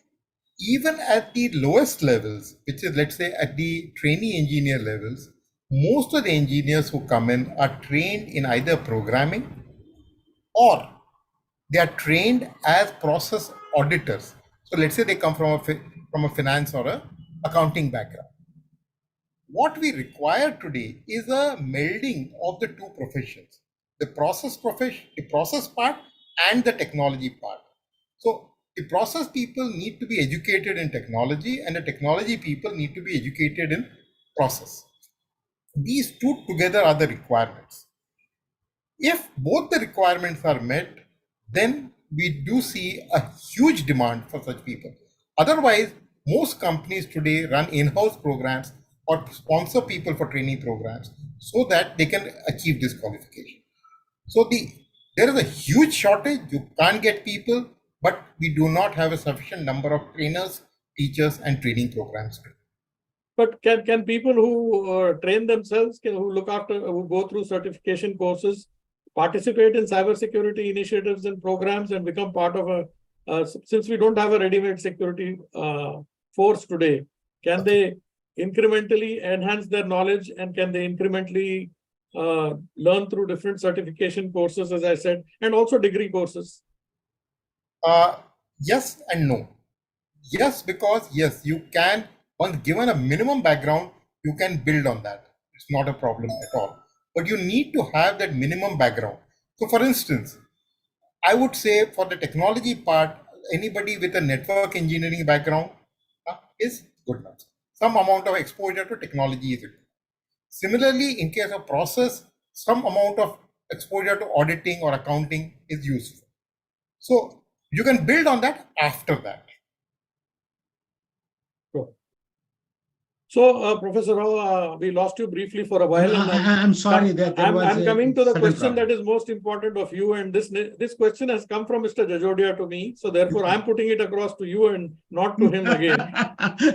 Speaker 3: even at the lowest levels, which is, let's say, at the trainee engineer levels, most of the engineers who come in are trained in either programming or they are trained as process auditors. So let's say they come from a finance or a accounting background. What we require today is a melding of the two professions, the process part and the technology part. So the process people need to be educated in technology and the technology people need to be educated in process. These two together are the requirements. If both the requirements are met, then we do see a huge demand for such people. Otherwise, most companies today run in-house programs or sponsor people for training programs so that they can achieve this qualification. So there is a huge shortage. You can't get people, but we do not have a sufficient number of trainers, teachers, and training programs.
Speaker 2: But can people who train themselves, who go through certification courses, participate in cybersecurity initiatives and programs and become part of since we don't have a ready-made security force today, can they incrementally enhance their knowledge and can they incrementally learn through different certification courses, as I said, and also degree courses?
Speaker 3: Yes and no. Yes, because yes, you can, once given a minimum background, you can build on that. It's not a problem at all. But you need to have that minimum background. So for instance, I would say for the technology part, anybody with a network engineering background is good enough. Some amount of exposure to technology is good. Similarly, in case of process, some amount of exposure to auditing or accounting is useful. So you can build on that after that.
Speaker 2: So, Professor Rao, we lost you briefly for a while.
Speaker 4: I'm sorry that
Speaker 2: I'm coming to the question that is most important of you, and this question has come from Mr. Jajodia to me. So therefore, I'm putting it across to you and not to him again,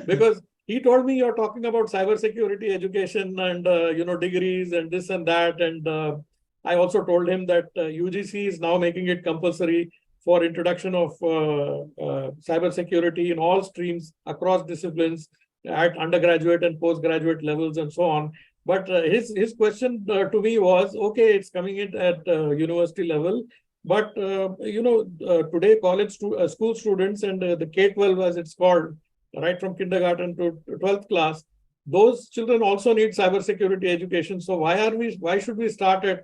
Speaker 2: because he told me you're talking about cybersecurity education and degrees and this and that, and I also told him that UGC is now making it compulsory for introduction of cybersecurity in all streams across disciplines, at undergraduate and postgraduate levels and so on. But his question to me was, okay, it's coming in at university level, but today college school students and the K-12 as it's called, right from kindergarten to 12th class, those children also need cybersecurity education. So why should we start at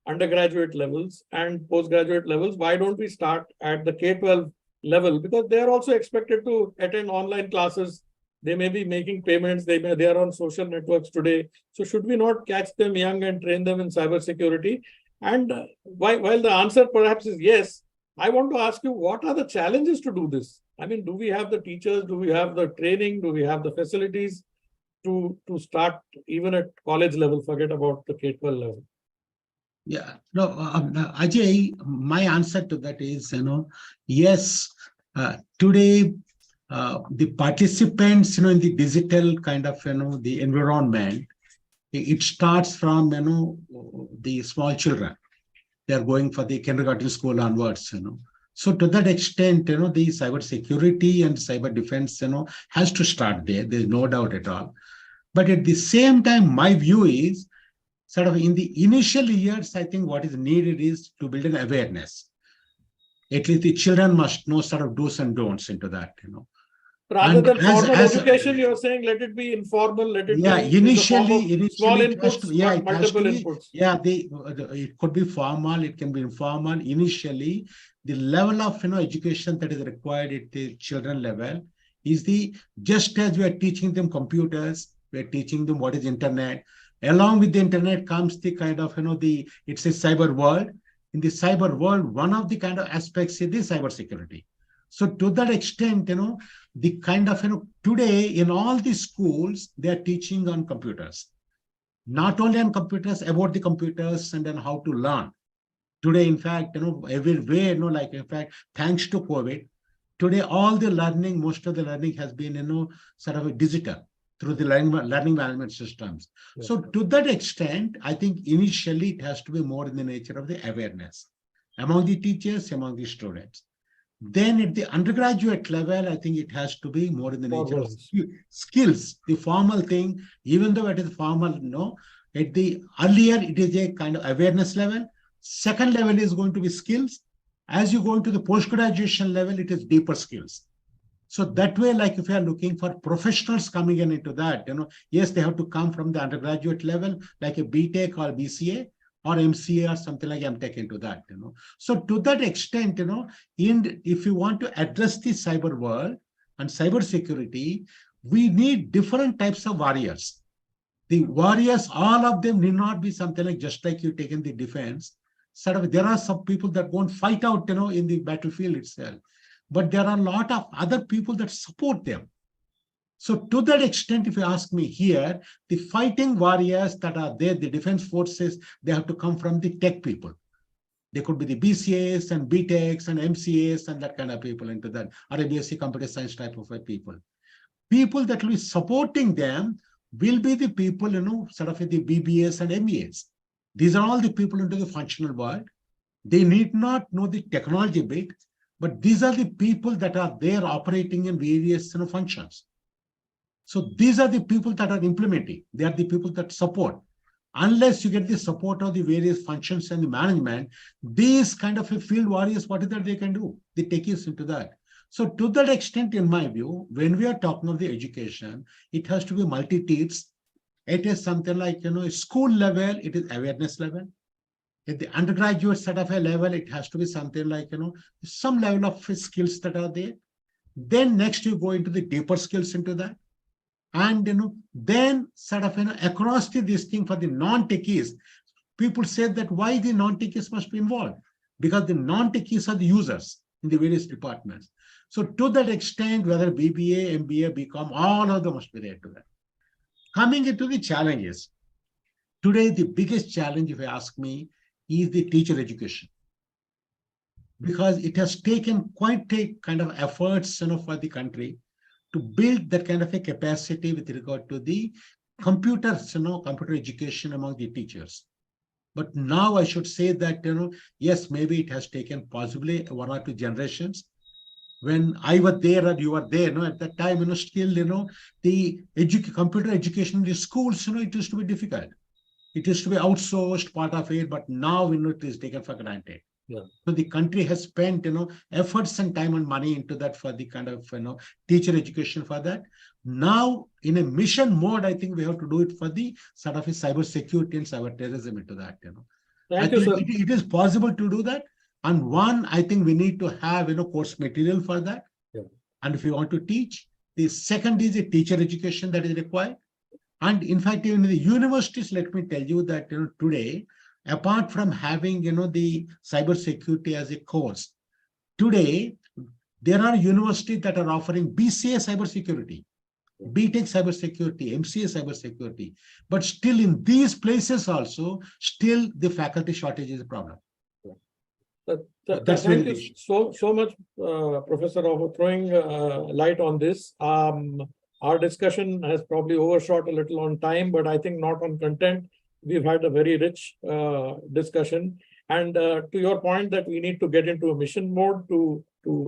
Speaker 2: undergraduate levels and postgraduate levels? Why don't we start at the K-12 level? Because they are also expected to attend online classes. They may be making payments. They are on social networks today. So should we not catch them young and train them in cybersecurity? And while the answer perhaps is yes, I want to ask you, what are the challenges to do this? I mean, do we have the teachers? Do we have the training? Do we have the facilities to start even at college level? Forget about the K-12 level.
Speaker 4: Yeah, no, Ajay, my answer to that is, yes, today, the participants, in the digital kind of, the environment, it starts from, the small children. They are going for the kindergarten school onwards, So to that extent, the cybersecurity and cyber defense, has to start there. There's no doubt at all. But at the same time, my view is sort of in the initial years, I think what is needed is to build an awareness. At least the children must know sort of do's and don'ts into that,
Speaker 2: Rather
Speaker 4: And
Speaker 2: than
Speaker 4: as-
Speaker 2: formal
Speaker 4: as-
Speaker 2: education, you're saying let it be informal, let it
Speaker 4: Yeah,
Speaker 2: be in the form of
Speaker 4: initially
Speaker 2: small
Speaker 4: it has
Speaker 2: inputs,
Speaker 4: to, yeah,
Speaker 2: but
Speaker 4: it has to
Speaker 2: multiple
Speaker 4: be,
Speaker 2: inputs.
Speaker 4: yeah, it could be formal, it can be informal. Initially, the level of education that is required at the children level is just as we are teaching them computers, we are teaching them what is internet. Along with the internet comes the kind of it's a cyber world. In the cyber world, one of the kind of aspects is the cyber security. So to that extent, the kind of today in all the schools they are teaching on computers, not only on computers, about the computers and then how to learn. Today, in fact, everywhere, like in fact, thanks to COVID, today all the learning, most of the learning has been sort of a digital through the learning management systems.
Speaker 2: Yeah.
Speaker 4: So to that extent, I think initially it has to be more in the nature of the awareness among the teachers, among the students. Then at the undergraduate level, I think it has to be more in the nature of skills, the formal thing, even though it is formal, at the earlier, it is a kind of awareness level. Second level is going to be skills. As you go into the post-graduation level, it is deeper skills. So that way, like if you are looking for professionals coming into that, yes, they have to come from the undergraduate level, like a BTech or BCA, or MCA or something like MTech into that, So to that extent, if you want to address the cyber world and cyber security, we need different types of warriors. The warriors, all of them need not be something like just like you take in the defense. Sort of, there are some people that won't fight out, in the battlefield itself, but there are a lot of other people that support them. So to that extent, if you ask me here, the fighting warriors that are there, the defense forces, they have to come from the tech people. They could be the BCAs and BTechs and MCAs and that kind of people into that, or a BSc computer science type of people. People that will be supporting them will be the people, sort of the BBAs and MEAs. These are all the people into the functional world. They need not know the technology bit, but these are the people that are there operating in various functions. So these are the people that are implementing. They are the people that support. Unless you get the support of the various functions and the management, these kind of a field warriors, what is that they can do? They take us into that. So to that extent, in my view, when we are talking of the education, it has to be multi-tiers. It is something like, school level, it is awareness level. At the undergraduate sort of a level, it has to be something like, some level of skills that are there. Then next you go into the deeper skills into that. And then sort of across this thing for the non-techies, people say that why the non-techies must be involved, because the non-techies are the users in the various departments. So to that extent, whether BBA, MBA, BCom, all of them must be there to that. Coming into the challenges, today the biggest challenge, if you ask me, is the teacher education, because it has taken quite a kind of efforts for the country to build that kind of a capacity with regard to the computers, computer education among the teachers. But now I should say that, yes, maybe it has taken possibly 1 or 2 generations. When I was there or you were there, at that time, still, the computer education in the schools, it used to be difficult. It used to be outsourced part of it, but now, it is taken for granted.
Speaker 2: Yeah.
Speaker 4: So the country has spent, efforts and time and money into that for the kind of, teacher education for that. Now, in a mission mode, I think we have to do it for the sort of a cyber security and cyber terrorism into that.
Speaker 2: Thank you, sir.
Speaker 4: It is possible to do that. And one, I think we need to have, course material for that.
Speaker 2: Yeah.
Speaker 4: And if you want to teach, the second is a teacher education that is required. And in fact, even in the universities, let me tell you that today, apart from having the cybersecurity as a course, today there are universities that are offering BCA cybersecurity, BTech cybersecurity, MCA cybersecurity, but still in these places also, still the faculty shortage is a problem.
Speaker 2: Thank you so much, Professor, for throwing light on this. Our discussion has probably overshot a little on time, but I think not on content. We've had a very rich discussion. And to your point that we need to get into a mission mode to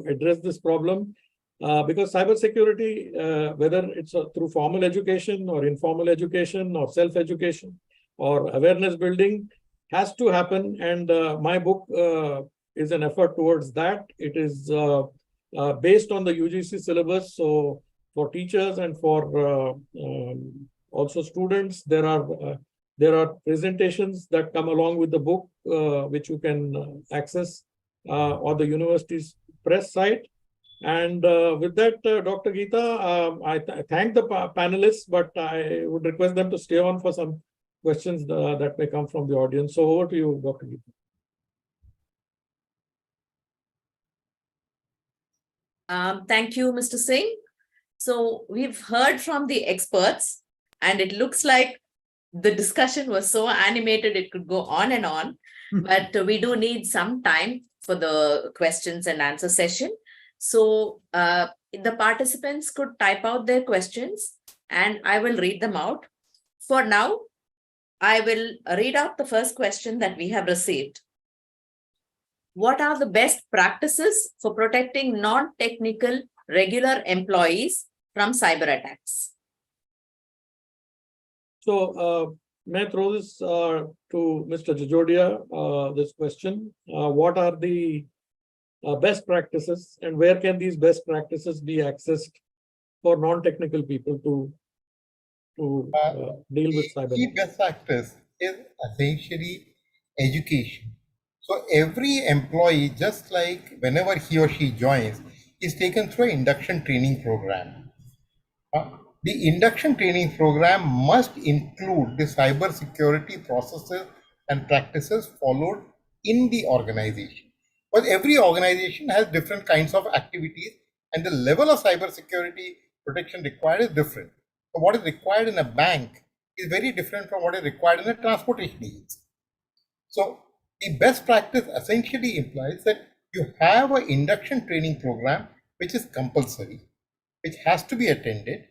Speaker 2: address this problem, because cybersecurity, whether it's through formal education or informal education or self-education or awareness building, has to happen. And my book is an effort towards that. It is based on the UGC syllabus. So for teachers and for also students. There are presentations that come along with the book, which you can access on the university's press site. And with that, Dr. Geeta, I thank the panelists, but I would request them to stay on for some questions that may come from the audience. So over to you, Dr. Geeta.
Speaker 1: Thank you, Mr. Singh. So we've heard from the experts, and it looks like the discussion was so animated, it could go on and on, but we do need some time for the questions and answer session. So the participants could type out their questions and I will read them out. For now, I will read out the first question that we have received. What are the best practices for protecting non-technical regular employees from cyber attacks?
Speaker 2: So may I throw this to Mr. Jajodia, this question? What are the best practices and where can these best practices be accessed for non-technical people to deal with cyber?
Speaker 3: The best practice is essentially education. So every employee, just like whenever he or she joins, is taken through an induction training program. The induction training program must include the cyber security processes and practices followed in the organization. But every organization has different kinds of activities and the level of cyber security protection required is different. So what is required in a bank is very different from what is required in a transportation agency. So the best practice essentially implies that you have an induction training program which is compulsory, which has to be attended,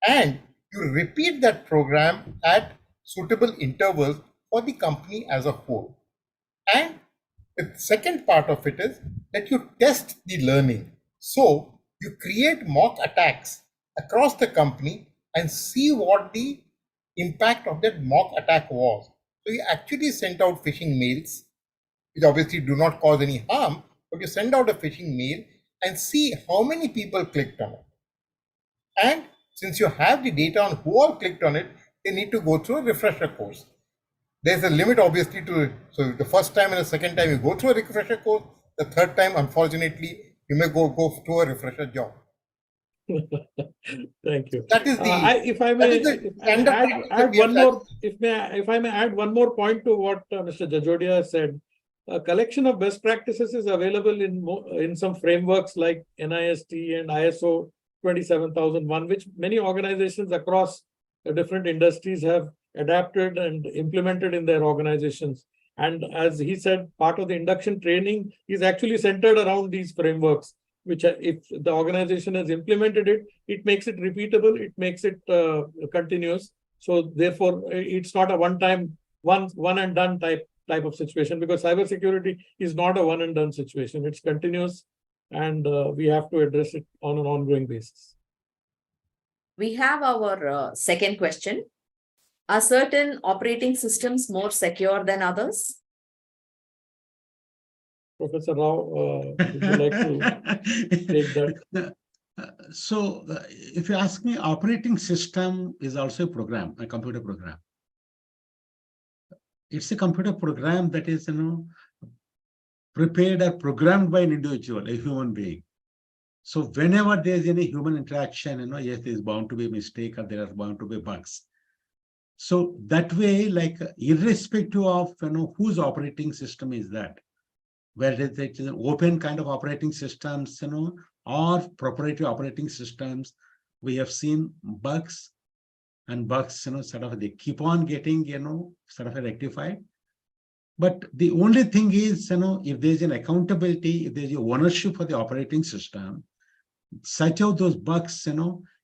Speaker 3: and you repeat that program at suitable intervals for the company as a whole. And the second part of it is that you test the learning. So you create mock attacks across the company and see what the impact of that mock attack was. So you actually send out phishing mails, which obviously do not cause any harm, but you send out a phishing mail and see how many people clicked on it. And since you have the data on who all clicked on it, they need to go through a refresher course. There's a limit obviously to it. So the first time and the second time you go through a refresher course, the third time, unfortunately, you may go through a refresher job.
Speaker 2: Thank you.
Speaker 3: That is the
Speaker 2: if I may add one more point to what Mr. Jajodia said. A collection of best practices is available in some frameworks like NIST and ISO 27001, which many organizations across different industries have adapted and implemented in their organizations. And as he said, part of the induction training is actually centered around these frameworks, which if the organization has implemented it, it makes it repeatable, it makes it continuous. So therefore, it's not a one-time, one and done type of situation, because cybersecurity is not a one and done situation. It's continuous, and we have to address it on an ongoing basis.
Speaker 1: We have our second question. Are certain operating systems more secure than others?
Speaker 2: Professor Rao, would you like to take that?
Speaker 4: So if you ask me, operating system is also a program, a computer program. It's a computer program that is, prepared or programmed by an individual, a human being. So whenever there's any human interaction, yes, there's bound to be a mistake or there are bound to be bugs. So that way, like irrespective of whose operating system is that, whether it's an open kind of operating systems, or proprietary operating systems, we have seen bugs, and bugs, sort of they keep on getting, sort of rectified. But the only thing is, if there's an accountability, if there's a ownership for the operating system, such of those bugs,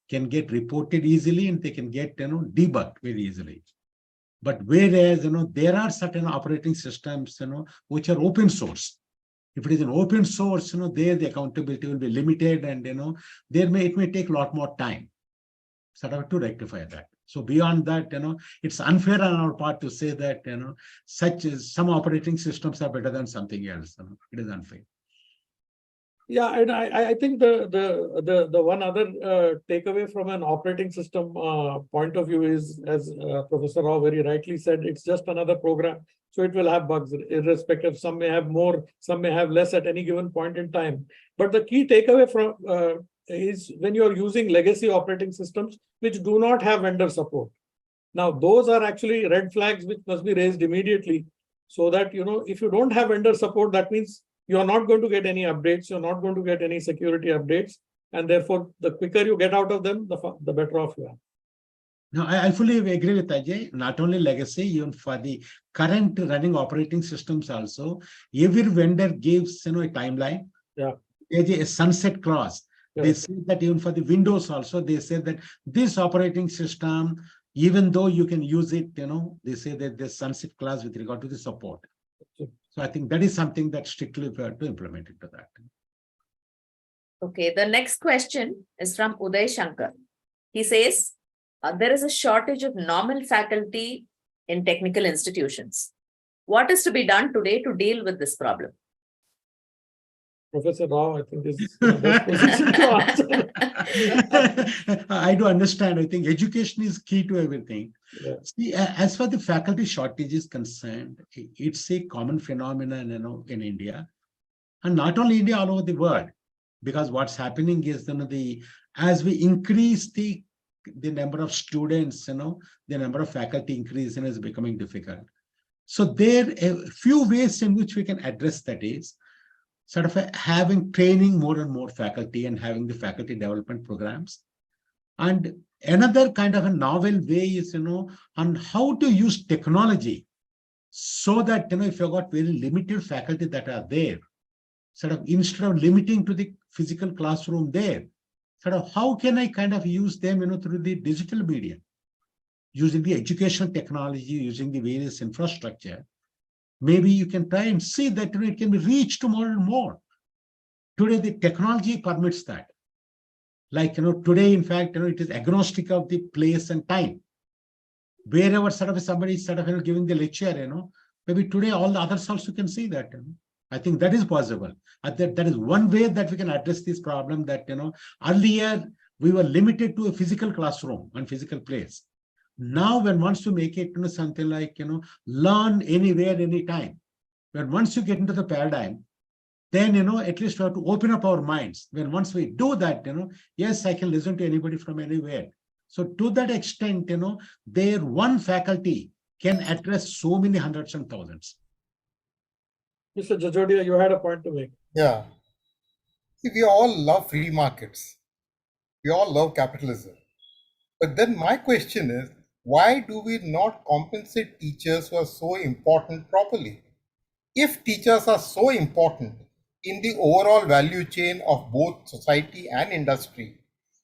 Speaker 4: can get reported easily and they can get, debugged very easily. But whereas, there are certain operating systems, which are open source. If it is an open source, there the accountability will be limited, and it may take a lot more time sort of to rectify that. So beyond that, it's unfair on our part to say that some operating systems are better than something else. It is unfair.
Speaker 2: Yeah, and I think the one other takeaway from an operating system point of view is, as Professor Rao very rightly said, it's just another program. So it will have bugs irrespective. Some may have more, some may have less at any given point in time. But the key takeaway from is when you're using legacy operating systems which do not have vendor support. Now, those are actually red flags which must be raised immediately, so that, if you don't have vendor support, that means you're not going to get any updates, you're not going to get any security updates, and therefore, the quicker you get out of them, the better off you are.
Speaker 4: No, I fully agree with Ajay. Not only legacy, even for the current running operating systems also, every vendor gives a timeline.
Speaker 2: Yeah.
Speaker 4: There's a sunset clause. They
Speaker 2: Correct.
Speaker 4: say that even for the Windows also, they say that this operating system, even though you can use it, they say that there's sunset clause with regard to the support. So I think that is something that strictly we have to implement into that.
Speaker 1: Okay, the next question is from Uday Shankar. He says, there is a shortage of normal faculty in technical institutions. What is to be done today to deal with this problem?
Speaker 2: Professor Rao, I think, is in the best position to answer.
Speaker 4: I do understand. I think education is key to everything.
Speaker 2: Yeah.
Speaker 4: See, as far the faculty shortage is concerned, it's a common phenomenon, in India, and not only India, all over the world. Because what's happening is, as we increase the number of students, the number of faculty increase, is becoming difficult. So there are a few ways in which we can address that is sort of having training more and more faculty and having the faculty development programs. And another kind of a novel way is, on how to use technology so that, if you've got very limited faculty that are there, sort of instead of limiting to the physical classroom there, sort of how can I kind of use them, through the digital media, using the educational technology, using the various infrastructure. Maybe you can try and see that it can be reached to more and more. Today, the technology permits that. Like, today, in fact, it is agnostic of the place and time. Wherever sort of somebody is sort of giving the lecture, maybe today all the others also can see that. I think that is possible. That is one way that we can address this problem that, earlier we were limited to a physical classroom and physical place. Now, when once you make it, something like, learn anywhere, anytime. When once you get into the paradigm, then, at least we have to open up our minds. When once we do that, yes, I can listen to anybody from anywhere. So to that extent, their one faculty can address so many hundreds and thousands.
Speaker 2: Mr. Jajodia, you had a point to make.
Speaker 3: Yeah. See, we all love free markets. We all love capitalism. But then my question is, why do we not compensate teachers who are so important properly? If teachers are so important in the overall value chain of both society and industry,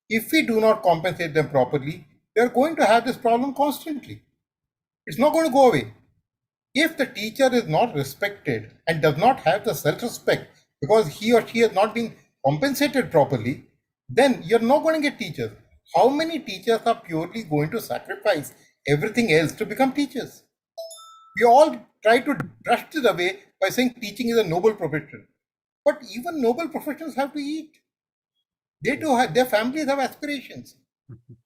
Speaker 3: if we do not compensate them properly, we are going to have this problem constantly. It's not going to go away. If the teacher is not respected and does not have the self-respect because he or she has not been compensated properly, then you're not going to get teachers. How many teachers are purely going to sacrifice everything else to become teachers? We all try to brush this away by saying teaching is a noble profession. But even noble professions have to eat. They too have, their families have aspirations.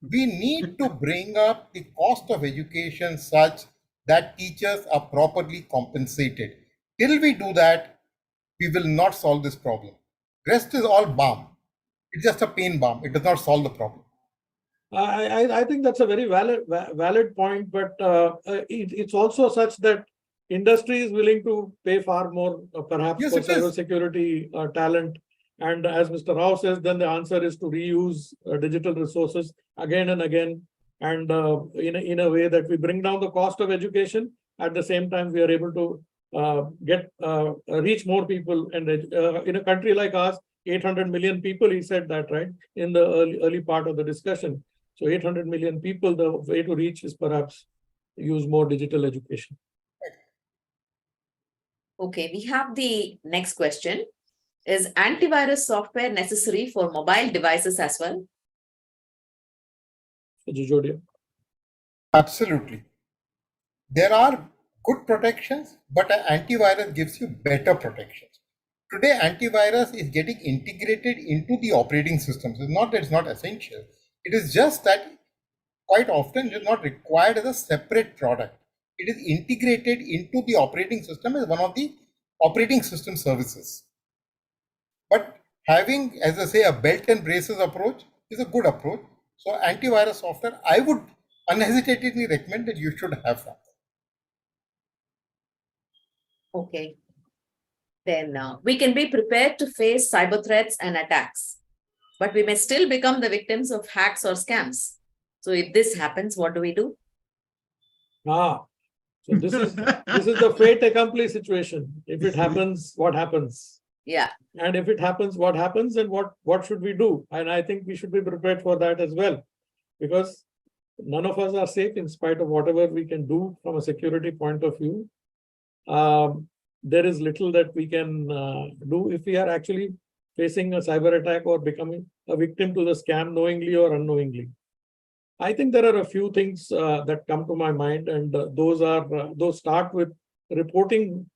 Speaker 3: We need to bring up the cost of education such that teachers are properly compensated. Till we do that, we will not solve this problem. Rest is all balm. It's just a pain balm. It does not solve the problem.
Speaker 2: I think that's a very valid point, but it's also such that industry is willing to pay far more, perhaps,
Speaker 3: Yes,
Speaker 2: for
Speaker 3: it is.
Speaker 2: cybersecurity talent. And as Mr. Rao says, then the answer is to reuse digital resources again and again, and in a way that we bring down the cost of education. At the same time, we are able to reach more people. And in a country like ours, 800 million people, he said that, right, in the early part of the discussion. So 800 million people, the way to reach is perhaps use more digital education.
Speaker 1: Okay, we have the next question. Is antivirus software necessary for mobile devices as well?
Speaker 2: Jajodia.
Speaker 3: Absolutely. There are good protections, but an antivirus gives you better protections. Today, antivirus is getting integrated into the operating systems. It's not that it's not essential. It is just that quite often it is not required as a separate product. It is integrated into the operating system as one of the operating system services. But having, as I say, a belt and braces approach is a good approach. So antivirus software, I would unhesitantly recommend that you should have that.
Speaker 1: Okay. Then we can be prepared to face cyber threats and attacks, but we may still become the victims of hacks or scams. So if this happens, what do we do?
Speaker 2: So this is the fait accompli situation. If it happens, what happens?
Speaker 1: Yeah.
Speaker 2: And if it happens, what happens, and what should we do? And I think we should be prepared for that as well, because none of us are safe in spite of whatever we can do from a security point of view. There is little that we can do if we are actually facing a cyber attack or becoming a victim to the scam knowingly or unknowingly. I think there are a few things that come to my mind, and those start with reporting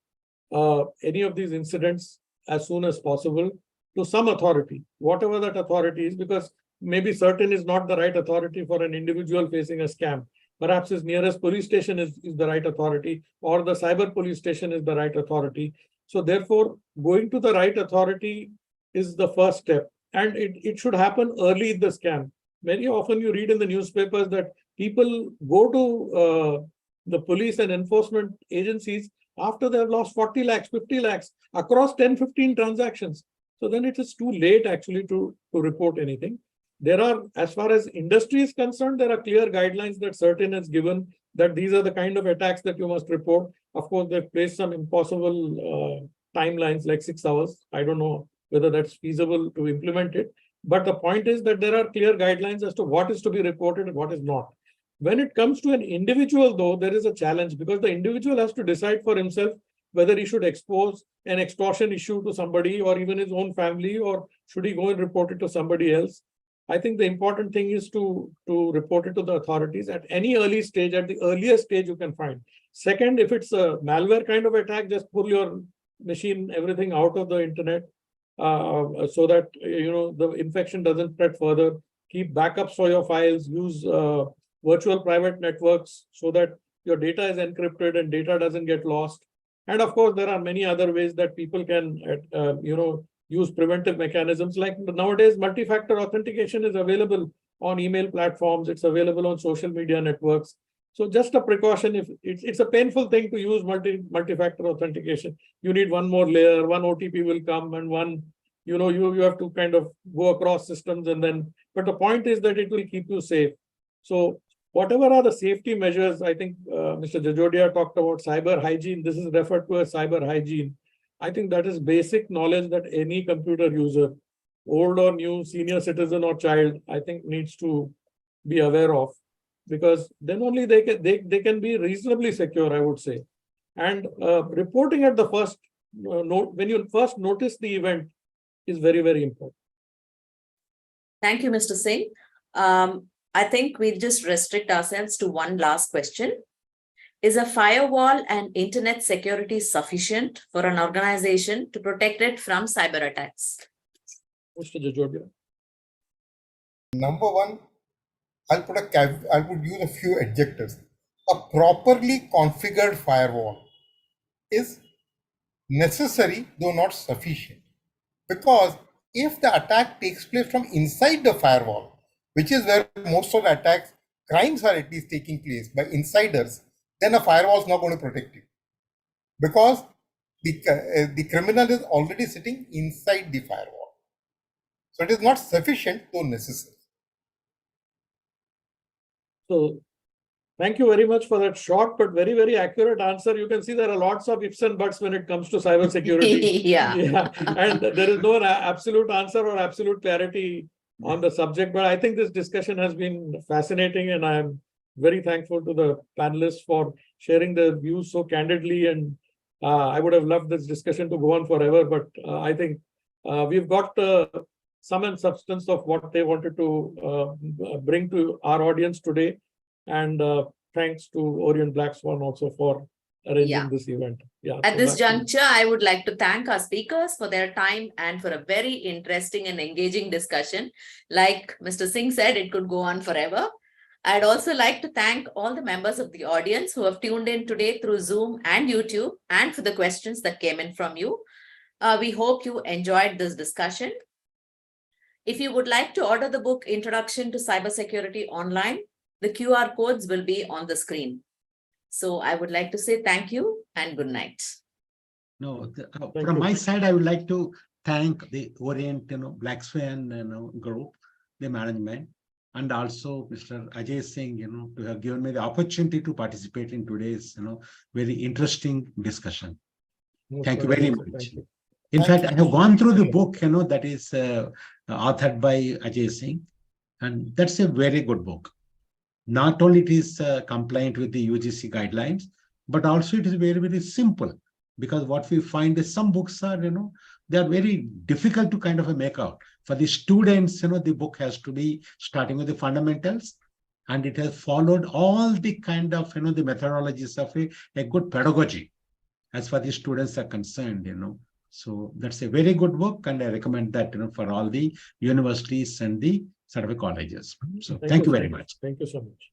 Speaker 2: any of these incidents as soon as possible to some authority, whatever that authority is, because maybe certain is not the right authority for an individual facing a scam. Perhaps his nearest police station is the right authority, or the cyber police station is the right authority. So therefore, going to the right authority is the first step, and it should happen early in the scam. Very often you read in the newspapers that people go to the police and enforcement agencies after they have lost 40 lakhs, 50 lakhs across 10, 15 transactions. So then it is too late actually to report anything. There are, as far as industry is concerned, there are clear guidelines that certain has given that these are the kind of attacks that you must report. Of course, they've placed some impossible timelines like 6 hours. I don't know whether that's feasible to implement it. But the point is that there are clear guidelines as to what is to be reported and what is not. When it comes to an individual, though, there is a challenge, because the individual has to decide for himself whether he should expose an extortion issue to somebody or even his own family, or should he go and report it to somebody else. I think the important thing is to report it to the authorities at any early stage, at the earliest stage you can find. Second, if it's a malware kind of attack, just pull your machine, everything out of the internet, so that the infection doesn't spread further. Keep backups for your files. Use virtual private networks so that your data is encrypted and data doesn't get lost. And of course, there are many other ways that people can use preventive mechanisms. Like nowadays, multi-factor authentication is available on email platforms. It's available on social media networks. So just a precaution, if it's a painful thing to use multi-factor authentication. You need one more layer, one OTP will come, and one, you have to kind of go across systems, and then, but the point is that it will keep you safe. So whatever are the safety measures, I think Mr. Jajodia talked about cyber hygiene. This is referred to as cyber hygiene. I think that is basic knowledge that any computer user, old or new, senior citizen or child, I think needs to be aware of, because then only they can be reasonably secure, I would say. And reporting at the first when you first notice the event is very, very important.
Speaker 1: Thank you, Mr. Singh. I think we'll just restrict ourselves to one last question. Is a firewall and internet security sufficient for an organization to protect it from cyber attacks?
Speaker 2: Mr. Jajodia.
Speaker 3: Number one, I would use a few adjectives. A properly configured firewall is necessary, though not sufficient. Because if the attack takes place from inside the firewall, which is where most of the attacks, crimes are at least taking place by insiders, then a firewall is not going to protect you. Because the criminal is already sitting inside the firewall. So it is not sufficient, though necessary.
Speaker 2: So thank you very much for that short but very, very accurate answer. You can see there are lots of ifs and buts when it comes to cybersecurity.
Speaker 1: Yeah.
Speaker 2: And there is no absolute answer or absolute clarity on the subject. But I think this discussion has been fascinating, and I am very thankful to the panelists for sharing their views so candidly. And I would have loved this discussion to go on forever, but I think we've got sum and substance of what they wanted to bring to our audience today. And thanks to Orient Black Swan also for arranging
Speaker 1: Yeah.
Speaker 2: this event. Yeah.
Speaker 1: At
Speaker 2: so
Speaker 1: this
Speaker 2: back to you.
Speaker 1: juncture, I would like to thank our speakers for their time and for a very interesting and engaging discussion. Like Mr. Singh said, it could go on forever. I'd also like to thank all the members of the audience who have tuned in today through Zoom and YouTube, and for the questions that came in from you. We hope you enjoyed this discussion. If you would like to order the book Introduction to Cybersecurity online, the QR codes will be on the screen. So I would like to say thank you and good night.
Speaker 4: No,
Speaker 2: Thank
Speaker 4: from
Speaker 2: you.
Speaker 4: my side, I would like to thank the Orient, Black Swan, group, the management, and also Mr. Ajay Singh, to have given me the opportunity to participate in today's, very interesting discussion.
Speaker 2: Most
Speaker 4: Thank you very
Speaker 2: welcome.
Speaker 4: much.
Speaker 2: Thank you.
Speaker 4: In
Speaker 3: Thank
Speaker 4: fact,
Speaker 3: you.
Speaker 4: I have gone through the book, that is authored by Ajay Singh, and that's a very good book. Not only it is compliant with the UGC guidelines, but also it is very, very simple. Because what we find is some books are, they are very difficult to kind of make out. For the students, the book has to be starting with the fundamentals, and it has followed all the kind of, the methodologies of a good pedagogy as far as the students are concerned, So that's a very good book, and I recommend that, for all the universities and the certificate colleges. So thank you very much.
Speaker 2: Thank you so much.